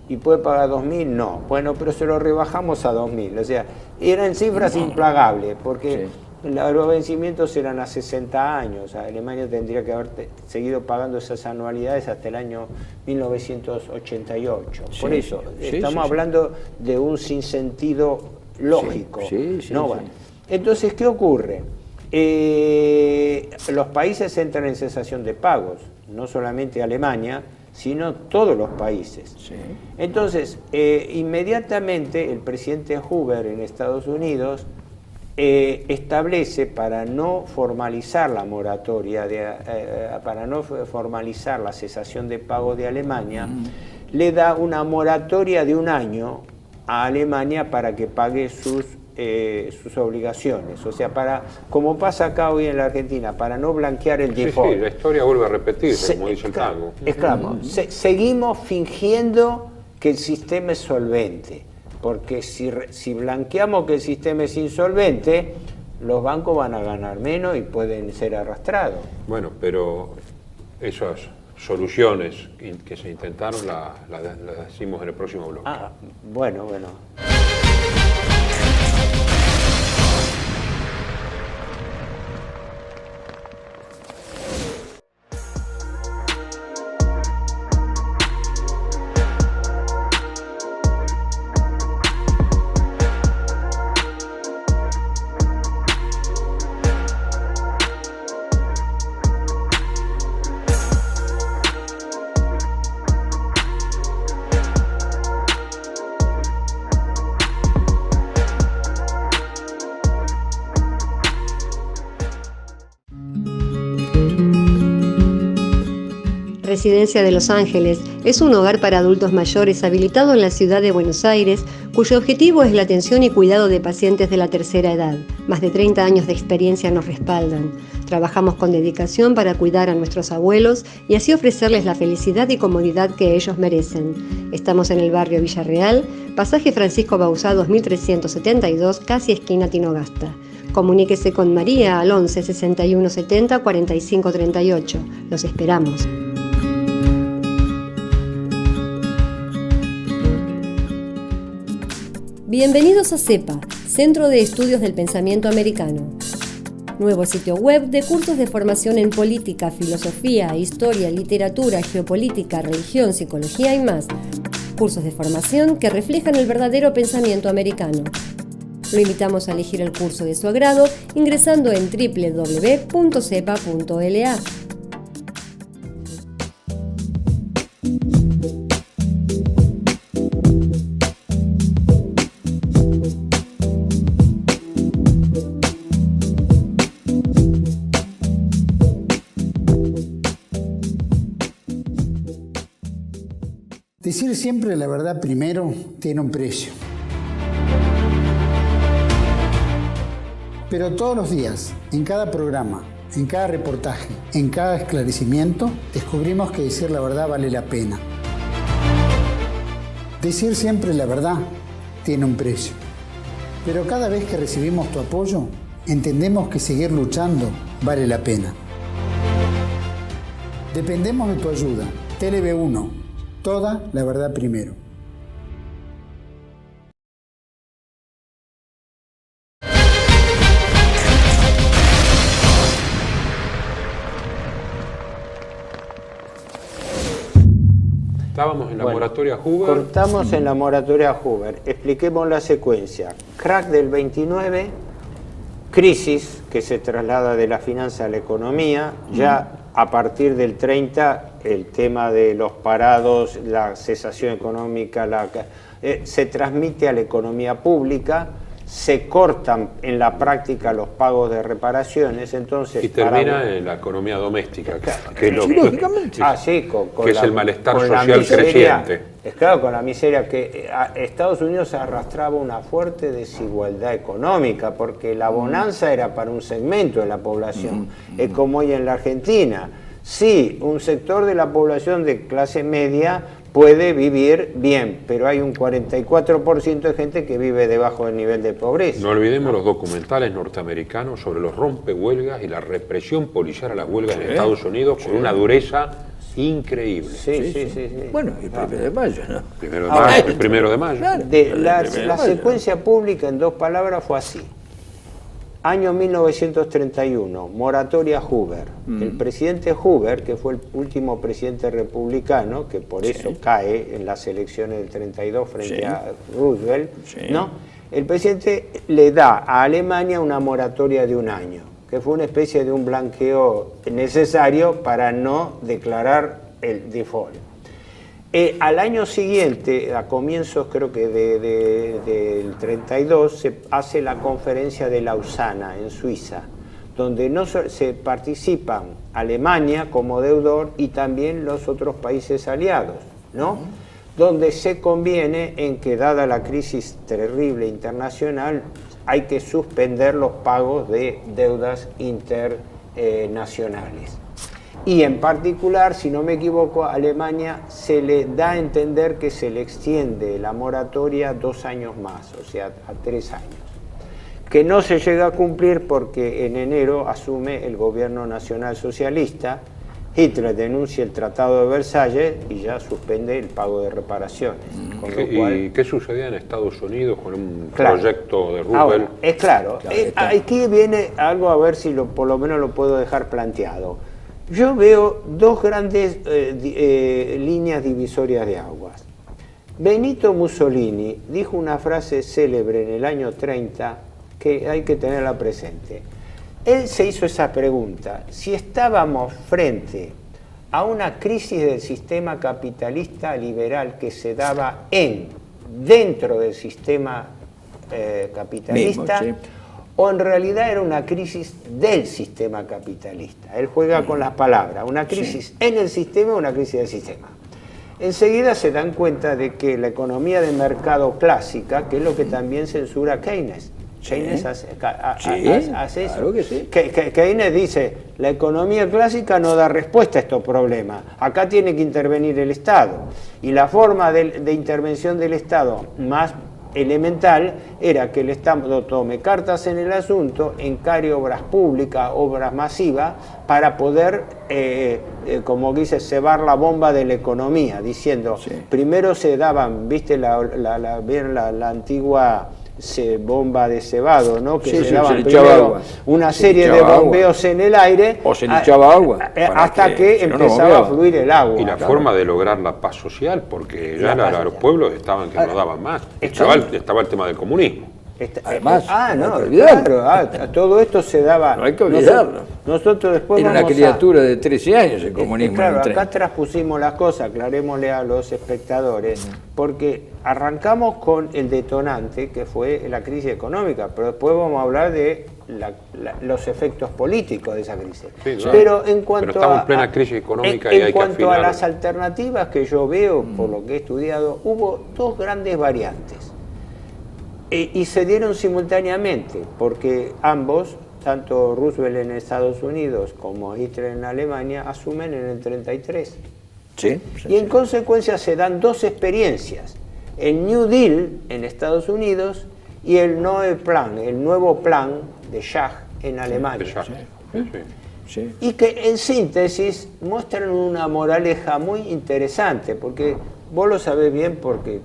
¿Y puede pagar 2.000? No. Bueno, pero se lo rebajamos a 2.000. O sea, eran cifras impagables porque los vencimientos eran a 60 años. Alemania tendría que haber seguido pagando esas anualidades hasta el año 1988. Por eso, estamos hablando de un sinsentido lógico. Bueno. Entonces, ¿qué ocurre? Los países entran en cesación de pagos, no solamente Alemania, sino todos los países. Entonces, inmediatamente el presidente Hoover en Estados Unidos establece, para no formalizar la moratoria, para no formalizar la cesación de pago de Alemania, le da una moratoria de 1 año a Alemania para que pague sus obligaciones. O sea, como pasa acá hoy en la Argentina, para no blanquear el default. Sí, la historia vuelve a repetirse, como dice el tango. Seguimos fingiendo que el sistema es solvente, porque si blanqueamos que el sistema es insolvente, los bancos van a ganar menos y pueden ser arrastrados. Bueno, pero esas soluciones que se intentaron las decimos en el próximo bloque. Bueno. Residencia de Los Ángeles es un hogar para adultos mayores habilitado en la ciudad de Buenos Aires, cuyo objetivo es la atención y cuidado de pacientes de la tercera edad. Más de 30 años de experiencia nos respaldan. Trabajamos con dedicación para cuidar a nuestros abuelos y así ofrecerles la felicidad y comodidad que ellos merecen. Estamos en el barrio Villarreal, pasaje Francisco Bauzá 2372, casi esquina Tinogasta. Comuníquese con María al 11 61 70 45 38. Los esperamos. Bienvenidos a CEPA, Centro de Estudios del Pensamiento Americano. Nuevo sitio web de cursos de formación en política, filosofía, historia, literatura, geopolítica, religión, psicología y más. Cursos de formación que reflejan el verdadero pensamiento americano. Lo invitamos a elegir el curso de su agrado ingresando en www.cepa.la. Decir siempre la verdad primero tiene un precio. Pero todos los días, en cada programa, en cada reportaje, en cada esclarecimiento, descubrimos que decir la verdad vale la pena. Decir siempre la verdad tiene un precio. Pero cada vez que recibimos tu apoyo, entendemos que seguir luchando vale la pena. Dependemos de tu ayuda. TLB1. Toda la verdad primero. Estábamos en la moratoria Hoover. Cortamos en la moratoria Hoover. Expliquemos la secuencia. Crack del 29, crisis que se traslada de la finanza a la economía. Ya a partir del 30, el tema de los parados, la cesación económica, se transmite a la economía pública. se cortan en la práctica los pagos de reparaciones, entonces... Y termina en la economía doméstica, que es lo lógicamente. Que es el malestar social creciente. Es claro, con la miseria que Estados Unidos arrastraba una fuerte desigualdad económica, porque la bonanza era para un segmento de la población, es como hoy en la Argentina. Sí, un sector de la población de clase media puede vivir bien, pero hay un 44% de gente que vive debajo del nivel de pobreza. No olvidemos los documentales norteamericanos sobre los rompehuelgas y la represión policial a las huelgas en Estados Unidos con una dureza increíble. Sí. Bueno, el 1 de mayo, ¿no? El 1 de mayo. Claro. La secuencia pública, en 2 palabras, fue así. Año 1931, moratoria Hoover. El presidente Hoover, que fue el último presidente republicano, que por eso cae en las elecciones del 32 frente a Roosevelt, ¿no? El presidente le da a Alemania una moratoria de 1 año, que fue una especie de un blanqueo necesario para no declarar el default. Al año siguiente, a comienzos creo que del 32, se hace la conferencia de Lausana en Suiza, donde se participan Alemania como deudor y también los otros países aliados, ¿no? Donde se conviene en que, dada la crisis terrible internacional, hay que suspender los pagos de deudas internacionales. Y en particular, si no me equivoco, a Alemania se le da a entender que se le extiende la moratoria 2 años más, o sea, a 3 años. Que no se llega a cumplir porque en enero asume el gobierno nacional socialista, Hitler denuncia el Tratado de Versalles y ya suspende el pago de reparaciones. ¿Y qué sucedía en Estados Unidos con un proyecto de Roosevelt? Ahora, es claro, aquí viene algo, a ver si por lo menos lo puedo dejar planteado. Yo veo 2 grandes líneas divisorias de aguas. Benito Mussolini dijo una frase célebre en el año 30 que hay que tenerla presente. Él se hizo esa pregunta: si estábamos frente a una crisis del sistema capitalista liberal que se daba dentro del sistema capitalista, o en realidad era una crisis del sistema capitalista. Él juega con las palabras, una crisis en el sistema o una crisis del sistema. Enseguida se dan cuenta de que la economía de mercado clásica, que es lo que también censura Keynes, Keynes hace eso. Claro que sí. Keynes dice, la economía clásica no da respuesta a estos problemas, acá tiene que intervenir el Estado. Y la forma de intervención del Estado más elemental era que el Estado tome cartas en el asunto, encare obras públicas, obras masivas, para poder, como dice, cebar la bomba de la economía, diciendo, primero se daban, viste la antigua bomba de cebado, ¿no? Que se daban primero una serie de bombeos en el aire, o se le echaba agua hasta que empezaba a fluir el agua. Y la forma de lograr la paz social, porque ya los pueblos estaban que no daban más. Estaba el tema del comunismo. Además, todo esto se daba. No hay que olvidarlo. Nosotros después era una criatura de 13 años el comunismo. Claro, acá transpusimos las cosas, aclarémosle a los espectadores, porque arrancamos con el detonante que fue la crisis económica, pero después vamos a hablar de los efectos políticos de esa crisis. Sí, claro. Pero en cuanto estamos en plena crisis económica y hay que afinar. En cuanto a las alternativas que yo veo, por lo que he estudiado, hubo 2 grandes variantes. Y se dieron simultáneamente, porque ambos, tanto Roosevelt en Estados Unidos como Hitler en Alemania, asumen en el 33. Y en consecuencia se dan 2 experiencias: el New Deal en Estados Unidos y el Neue Plan, el nuevo plan de Schacht en Alemania. Y que en síntesis muestran una moraleja muy interesante, porque vos lo sabés bien porque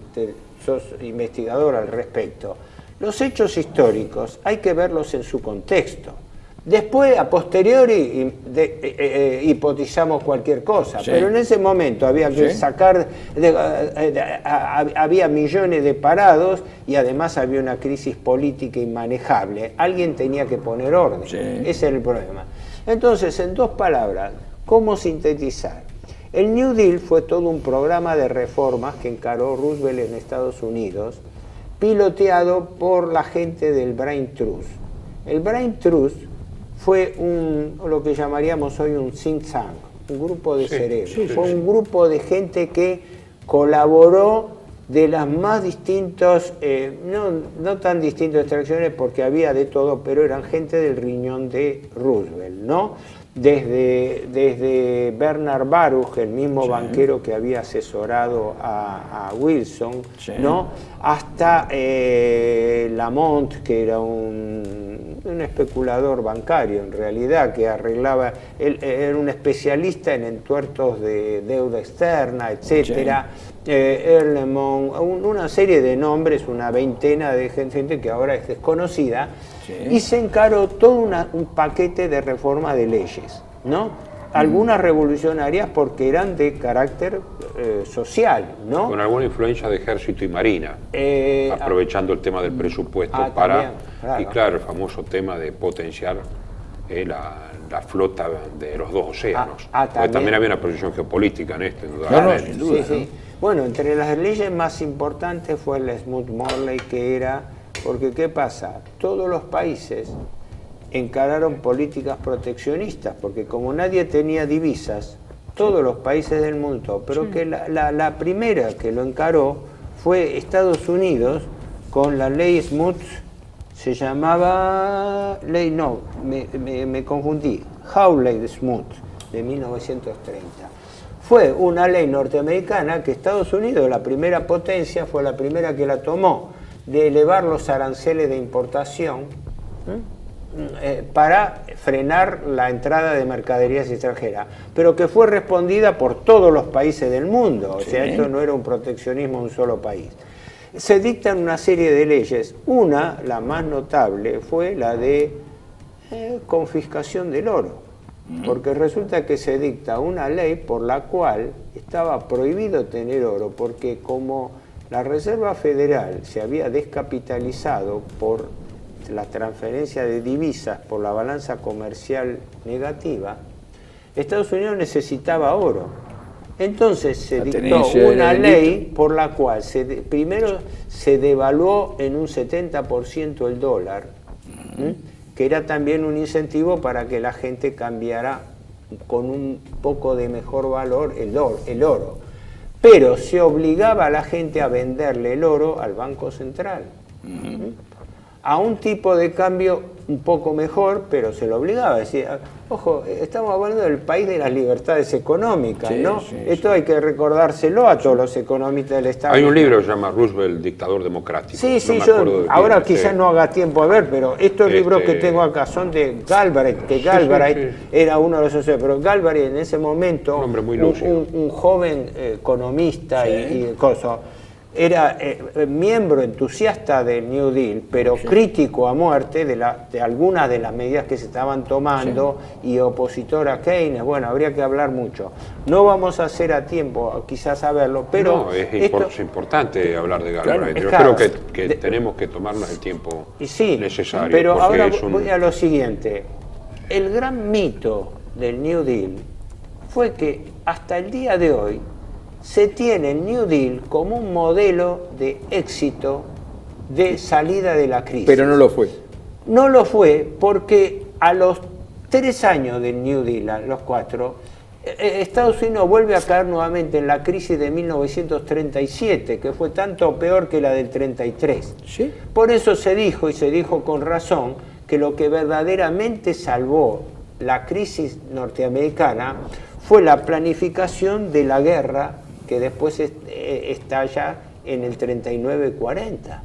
sos investigador al respecto. Los hechos históricos hay que verlos en su contexto. Después, a posteriori, hipotizamos cualquier cosa, pero en ese momento había que sacar, había millones de parados y además había una crisis política inmanejable. Alguien tenía que poner orden, ese era el problema. Entonces, en 2 palabras, ¿cómo sintetizar? El New Deal fue todo un programa de reformas que encaró Roosevelt en Estados Unidos, piloteado por la gente del Brain Trust. El Brain Trust fue lo que llamaríamos hoy un think tank, un grupo de cerebros. Fue un grupo de gente que colaboró de las más distintas, no tan distintas extracciones porque había de todo, pero eran gente del riñón de Roosevelt, ¿no? Desde Bernard Baruch, el mismo banquero que había asesorado a Wilson, ¿no? Hasta Lamont, que era un especulador bancario en realidad, que arreglaba, él era un especialista en entuertos de deuda externa, etcétera. Erlemont, una serie de nombres, una veintena de gente que ahora es desconocida, y se encaró todo un paquete de reforma de leyes, ¿no? Algunas revolucionarias porque eran de carácter social, ¿no? Con alguna influencia de ejército y marina, aprovechando el tema del presupuesto para... También, claro. Y claro, el famoso tema de potenciar la flota de los dos océanos. También había una posición geopolítica en esto, indudablemente. Sin duda, sí. Bueno, entre las leyes más importantes fue el Smoot-Morley, que era, porque ¿qué pasa? Todos los países encararon políticas proteccionistas, porque como nadie tenía divisas, todos los países del mundo, pero que la primera que lo encaró fue Estados Unidos con la ley Smoot, se llamaba ley, no, me confundí, Hawley-Smoot, de 1930. Fue una ley norteamericana que Estados Unidos, la primera potencia, fue la primera que la tomó, de elevar los aranceles de importación para frenar la entrada de mercaderías extranjeras, pero que fue respondida por todos los países del mundo, o sea, esto no era un proteccionismo de un solo país. Se dictan una serie de leyes, la más notable, fue la de confiscación del oro. Porque resulta que se dicta una ley por la cual estaba prohibido tener oro, porque como la Reserva Federal se había descapitalizado por la transferencia de divisas por la balanza comercial negativa, Estados Unidos necesitaba oro. Entonces se dictó una ley por la cual primero se devaluó en un 70% el dólar, que era también un incentivo para que la gente cambiara con un poco de mejor valor el oro. Pero se obligaba a la gente a venderle el oro al Banco Central, a un tipo de cambio un poco mejor, pero se lo obligaba. Decía, ojo, estamos hablando del país de las libertades económicas, ¿no? Esto hay que recordárselo a todos los economistas del Estado. Hay un libro que se llama Roosevelt, dictador democrático. Yo ahora quizás no haga tiempo a ver, pero estos libros que tengo acá son de Galbraith, que Galbraith era uno de los socios, pero Galbraith en ese momento, un joven economista y cosas, era miembro entusiasta del New Deal, pero crítico a muerte de algunas de las medidas que se estaban tomando y opositor a Keynes. Bueno, habría que hablar mucho. No vamos a hacer a tiempo, quizás saberlo, pero... No, es importante hablar de Galbraith. Yo creo que tenemos que tomarnos el tiempo necesario. Pero ahora voy a lo siguiente. El gran mito del New Deal fue que hasta el día de hoy se tiene el New Deal como un modelo de éxito de salida de la crisis. Pero no lo fue. No lo fue porque a los 3 años del New Deal, a los 4, Estados Unidos vuelve a caer nuevamente en la crisis de 1937, que fue tanto peor que la del 33. ¿Sí? Por eso se dijo, y se dijo con razón, que lo que verdaderamente salvó la crisis norteamericana fue la planificación de la guerra que después estalla en el 39-40,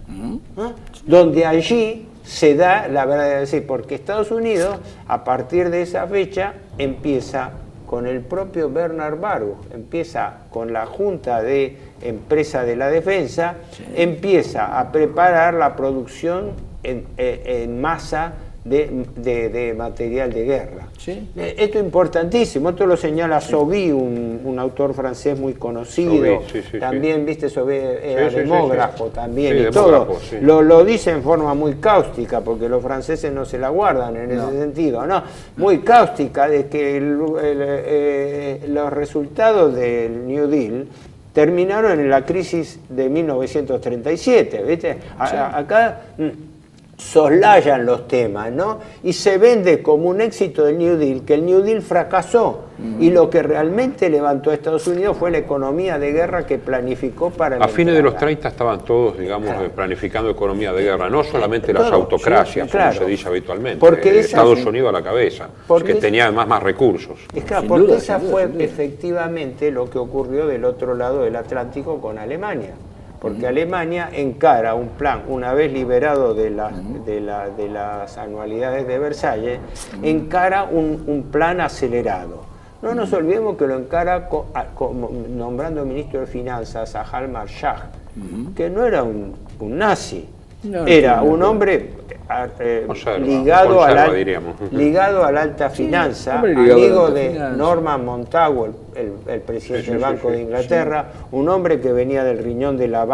donde allí se da la verdad, decir, porque Estados Unidos a partir de esa fecha empieza con el propio Bernard Baruch, empieza con la Junta de Empresa de la Defensa, empieza a preparar la producción en masa de material de guerra. Esto es importantísimo, esto lo señala Sauvy, un autor francés muy conocido, también, viste, Sauvy era demógrafo también, y todo, lo dice en forma muy cáustica, porque los franceses no se la guardan en ese sentido, ¿no? Muy cáustica de que los resultados del New Deal terminaron en la crisis de 1937, ¿viste? Acá soslayan los temas, ¿no? Y se vende como un éxito del New Deal, que el New Deal fracasó. Y lo que realmente levantó a Estados Unidos fue la economía de guerra que planificó para... A fines de los 30 estaban todos, digamos, planificando economía de guerra, no solamente las autocracias, como se dice habitualmente, porque Estados Unidos a la cabeza, que tenía además más recursos. Porque esa fue efectivamente lo que ocurrió del otro lado del Atlántico con Alemania. Porque Alemania encara un plan, una vez liberado de las anualidades de Versalles, encara un plan acelerado. No nos olvidemos que lo encara nombrando ministro de Finanzas a Hjalmar Schacht, que no era un nazi, era un hombre ligado a la alta finanza, amigo de Norman Montagu, el presidente del Banco de Inglaterra, un hombre que venía del riñón de la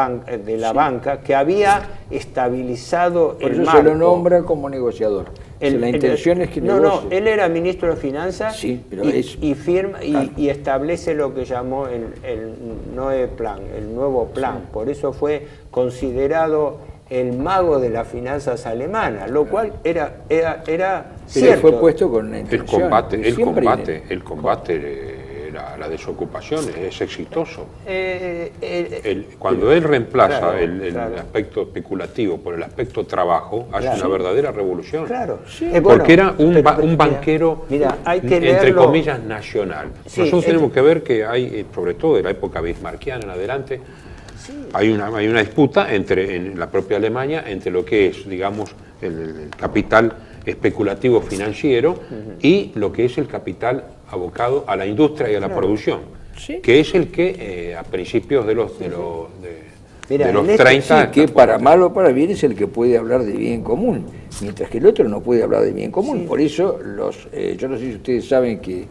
banca, que había estabilizado el marco. Se lo nombra como negociador. La intención es que negocie. Él era ministro de Finanzas, sí, pero y firma y establece lo que llamó el Neue Plan, el nuevo plan. Sí. Por eso fue considerado el mago de las finanzas alemanas, lo cual era cierto. Fue puesto con una intención. El combate la desocupación es exitoso. Cuando él reemplaza el aspecto especulativo por el aspecto trabajo, hace una verdadera revolución. Claro. Porque era un banquero, entre comillas, nacional. Sí, nosotros tenemos que ver que hay, sobre todo de la época bismarckiana en adelante, hay una disputa en la propia Alemania entre lo que es, digamos, el capital especulativo financiero y lo que es el capital abocado a la industria y a la producción, que es el que a principios de los 30... que para mal o para bien es el que puede hablar de bien común, mientras que el otro no puede hablar de bien común. Por eso, yo no sé si ustedes saben que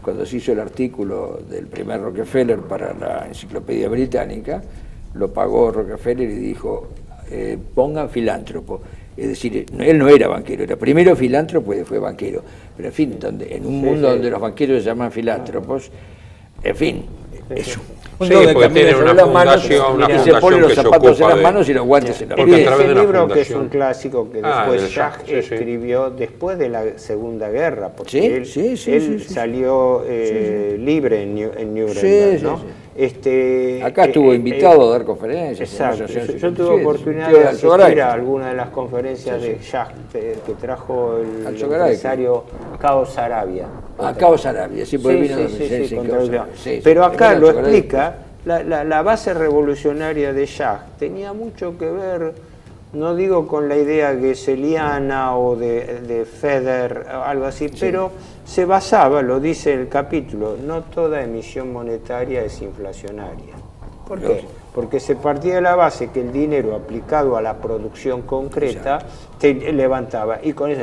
cuando se hizo el artículo del primer Rockefeller para la Enciclopedia Británica, lo pagó Rockefeller y dijo, pongan filántropo. Es decir, él no era banquero, era primero filántropo y después banquero. Pero en fin, en un mundo donde los banqueros se llaman filántropos, en fin, es un porque tiene una fundación, que se pone los zapatos en las manos y los guantes en la piel. Ese libro que es un clásico que después Schacht escribió después de la Segunda Guerra, porque él salió libre en Nuremberg, ¿no? Acá estuvo invitado a dar conferencias. Exacto. Yo tuve oportunidad de asistir a alguna de las conferencias de Schacht que trajo el empresario Cao Sarabia. Cao Sarabia, sí, porque vino pero acá lo explica, la base revolucionaria de Schacht tenía mucho que ver, no digo con la idea geseliana o de Feder, algo así, pero se basaba, lo dice el capítulo, no toda emisión monetaria es inflacionaria. ¿Por qué? Porque se partía de la base que el dinero aplicado a la producción concreta te levantaba, y con eso...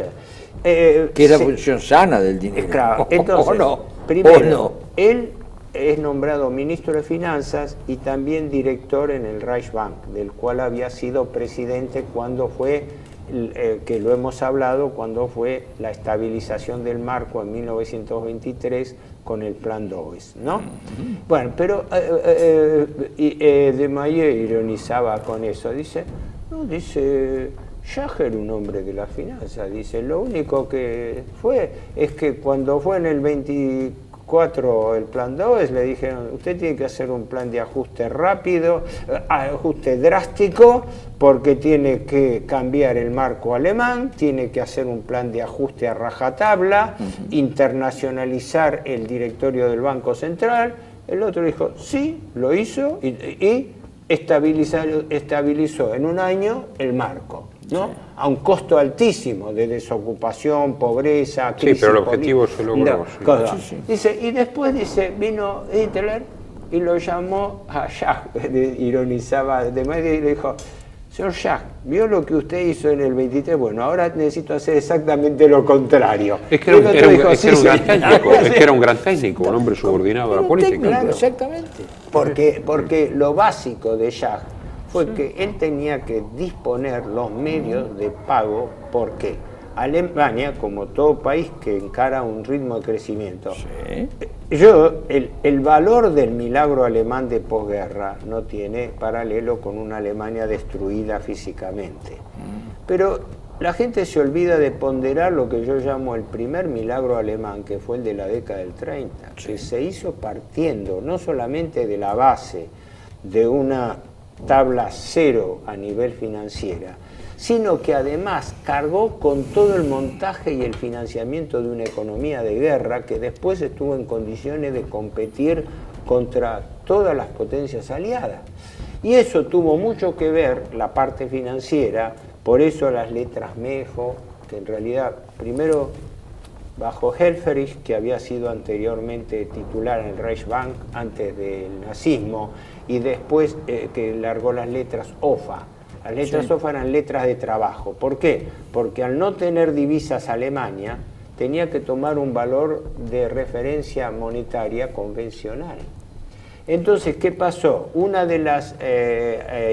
que es la función sana del dinero. Claro, entonces, primero, él es nombrado ministro de Finanzas y también director en el Reichsbank, del cual había sido presidente cuando fue, que lo hemos hablado, cuando fue la estabilización del marco en 1923 con el Plan Dawes, ¿no? Bueno, pero de Mayer ironizaba con eso, dice, Schacht era un hombre de la finanza, dice, lo único que fue es que cuando fue en el 24 el Plan Dawes le dijeron, usted tiene que hacer un plan de ajuste rápido, ajuste drástico, porque tiene que cambiar el marco alemán, tiene que hacer un plan de ajuste a rajatabla, internacionalizar el directorio del Banco Central. El otro dijo, sí, lo hizo y estabilizó en un año el marco, ¿no? A un costo altísimo de desocupación, pobreza, crisis. Sí, pero el objetivo se logró. Dice, y después vino Hitler y lo llamó a Schacht, ironizaba de medio y le dijo, señor Schacht, ¿vio lo que usted hizo en el 23? Bueno, ahora necesito hacer exactamente lo contrario. Es que era un gran técnico, un hombre subordinado a la política. Claro, exactamente. Porque lo básico de Schacht fue que él tenía que disponer los medios de pago. ¿Por qué? Alemania, como todo país que encara un ritmo de crecimiento, Sí. El valor del milagro alemán de posguerra no tiene paralelo con una Alemania destruida físicamente. Pero la gente se olvida de ponderar lo que yo llamo el primer milagro alemán, que fue el de la década del 30, que se hizo partiendo no solamente de la base de una tabla cero a nivel financiera, sino que además cargó con todo el montaje y el financiamiento de una economía de guerra que después estuvo en condiciones de competir contra todas las potencias aliadas. Y eso tuvo mucho que ver, la parte financiera, por eso las letras MEFO, que en realidad primero bajo Helfferich, que había sido anteriormente titular en el Reichsbank antes del nazismo, y después que largó las letras OFA. Las letras OFA eran letras de trabajo. ¿Por qué? Porque al no tener divisas Alemania, tenía que tomar un valor de referencia monetaria convencional. Entonces, ¿qué pasó? Una de las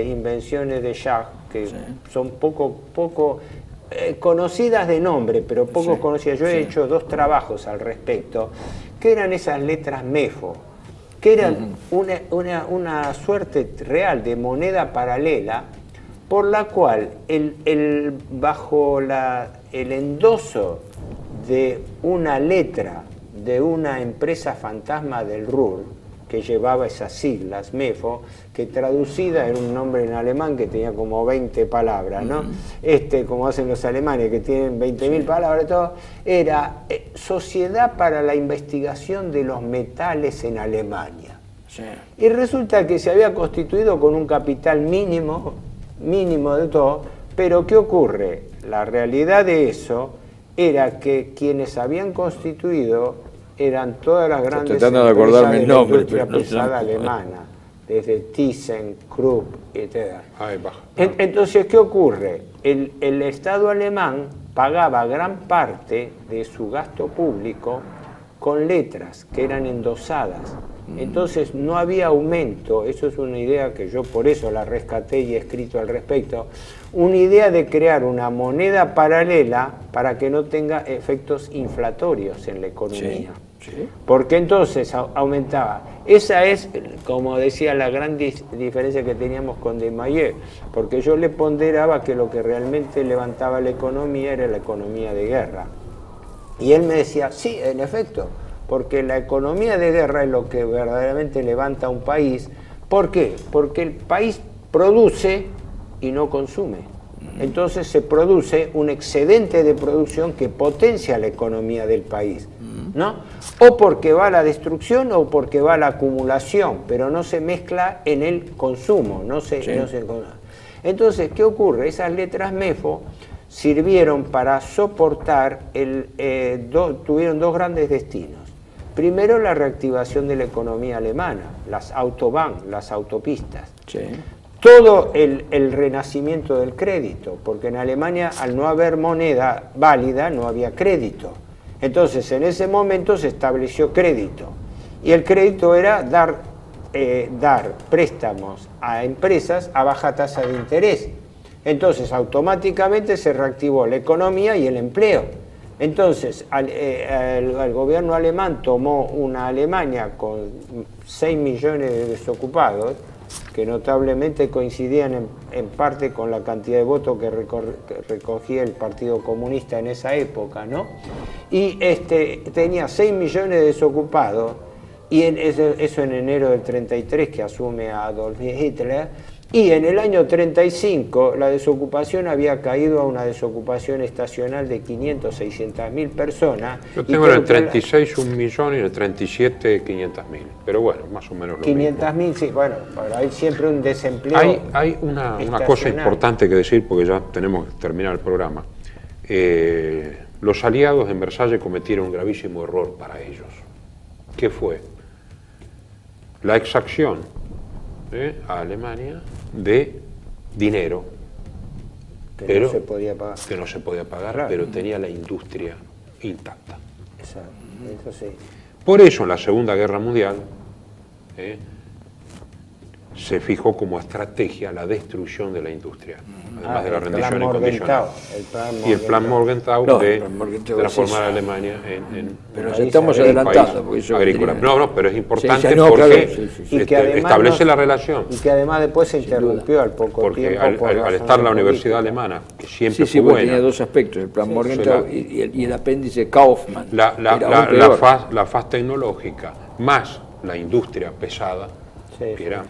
invenciones de Schacht, que son poco conocidas de nombre, pero poco conocidas, yo he hecho 2 trabajos al respecto, que eran esas letras MEFO, que eran una suerte real de moneda paralela, por la cual bajo el endoso de una letra de una empresa fantasma del Ruhr, que llevaba esas siglas, MEFO, que traducida era un nombre en alemán que tenía como 20 palabras, ¿no? Como hacen los alemanes, que tienen 20.000 palabras, todo, era Sociedad para la Investigación de los Metales en Alemania. Sí. Y resulta que se había constituido con un capital mínimo de todo, pero ¿qué ocurre? La realidad de eso era que quienes habían constituido eran todas las grandes empresas de la industria pesada alemana, desde Thyssen, Krupp, etc. Entonces, ¿qué ocurre? El Estado alemán pagaba gran parte de su gasto público con letras que eran endosadas. Entonces no había aumento, eso es una idea que yo por eso la rescaté y he escrito al respecto, una idea de crear una moneda paralela para que no tenga efectos inflatorios en la economía. Sí. Porque entonces aumentaba. Esa es, como decía, la gran diferencia que teníamos con Desmayer, porque yo le ponderaba que lo que realmente levantaba la economía era la economía de guerra. Y él me decía, sí, en efecto, porque la economía de guerra es lo que verdaderamente levanta a un país. ¿Por qué? Porque el país produce y no consume. Entonces se produce un excedente de producción que potencia la economía del país, ¿no? O porque va a la destrucción o porque va a la acumulación, pero no se mezcla en el consumo, no se. Entonces, ¿qué ocurre? Esas letras MEFO sirvieron para soportar, tuvieron 2 grandes destinos. Primero, la reactivación de la economía alemana, las Autobahn, las autopistas. Sí. Todo el renacimiento del crédito, porque en Alemania, al no haber moneda válida, no había crédito. Entonces, en ese momento se estableció crédito. Y el crédito era dar préstamos a empresas a baja tasa de interés. Entonces, automáticamente se reactivó la economía y el empleo. Entonces, el gobierno alemán tomó una Alemania con 6 millones de desocupados, que notablemente coincidían en parte con la cantidad de votos que recogía el Partido Comunista en esa época, ¿no? Y tenía 6 millones de desocupados, y eso en enero del 33, que asume a Adolf Hitler. Y en el año 35 la desocupación había caído a una desocupación estacional de 500.000-600.000 personas. Yo tengo en el 36 1 millón y en el 37 500.000, pero bueno, más o menos lo 500.000, sí, bueno, pero hay siempre un desempleo. Hay una cosa importante que decir, porque ya tenemos que terminar el programa. Los aliados en Versalles cometieron un gravísimo error para ellos. ¿Qué fue? La exacción a Alemania de dinero que no se podía pagar, claro, pero tenía la industria intacta. Exacto, eso sí. Por eso en la Segunda Guerra Mundial se fijó como estrategia la destrucción de la industria, además de la rendición incondicional. Y el plan Morgenthau de transformar a Alemania en pero estamos adelantando, porque eso agrícola. No, pero es importante porque establece la relación. Y que además después se interrumpió al poco tiempo. Porque al estar la universidad alemana, que siempre fue buena. Tenía dos aspectos, el plan Morgenthau y el apéndice Kaufmann. La faz tecnológica más la industria pesada, que era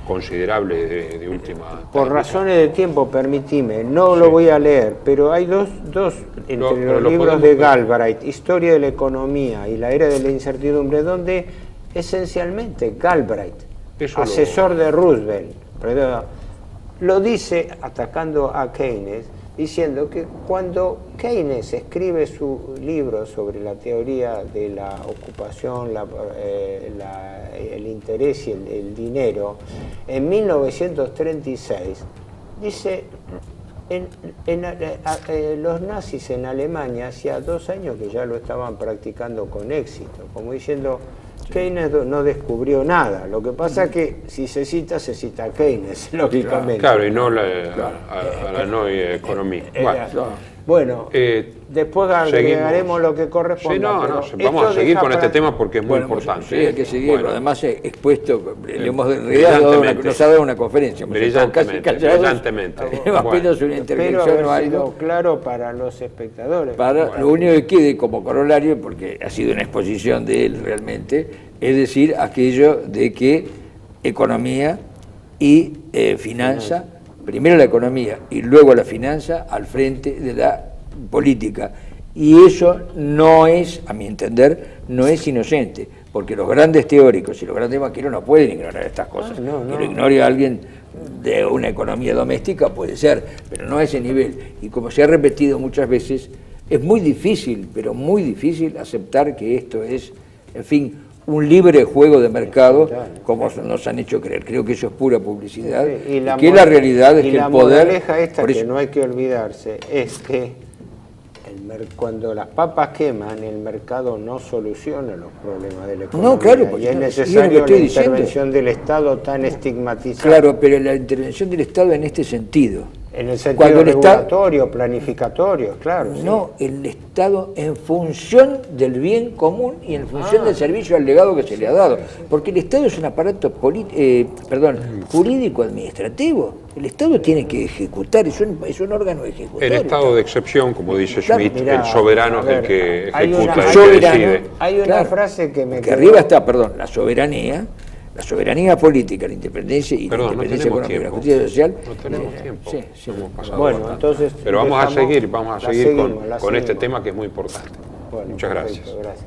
considerable de última... Por razones de tiempo, permitime, no lo voy a leer, pero hay dos entre los libros de Galbraith, Historia de la Economía y la Era de la Incertidumbre, donde esencialmente Galbraith, asesor de Roosevelt, lo dice atacando a Keynes, diciendo que cuando Keynes escribe su libro sobre la teoría de la ocupación, el interés y el dinero, en 1936, dice, los nazis en Alemania hacía 2 años que ya lo estaban practicando con éxito, como diciendo, Keynes no descubrió nada. Lo que pasa es que si se cita a Keynes, lógicamente. Claro, y no a la Neue Economie. Bueno, después agregaremos lo que corresponda. Vamos a seguir con este tema porque es muy importante. Sí, hay que seguir, además expuesto, nos ha dado una conferencia. Brillantemente. Apenas una intervención o algo. Claro para los espectadores. Lo único que quede como corolario, porque ha sido una exposición de él realmente, es decir, aquello de que economía y finanza, primero la economía y luego la finanza al frente de la política. Y eso no es, a mi entender, no es inocente, porque los grandes teóricos y los grandes banqueros no pueden ignorar estas cosas. Que lo ignore alguien de una economía doméstica puede ser, pero no a ese nivel. Y como se ha repetido muchas veces, es muy difícil, pero muy difícil aceptar que esto es, en fin, un libre juego de mercado, como nos han hecho creer. Creo que eso es pura publicidad. Y que la realidad es que el poder... Esta que no hay que olvidarse es que cuando las papas queman, el mercado no soluciona los problemas de la economía. No, claro, y es necesario la intervención del Estado tan estigmatizada. Claro, pero la intervención del Estado en este sentido. En el sentido regulatorio, planificatorio, claro. No, el Estado en función del bien común y en función del servicio al legado que se le ha dado. Porque el Estado es un aparato jurídico-administrativo. El Estado tiene que ejecutar, es un órgano ejecutorio. El Estado de excepción, como dice Schmitt, el soberano es el que ejecuta y que decide. Hay una frase que me... Que arriba está, la soberanía política, la independencia y la independencia económica, la justicia social. No tenemos tiempo. Sí. Bueno, entonces... Pero vamos a seguir con este tema que es muy importante. Bueno, muchas gracias. Gracias.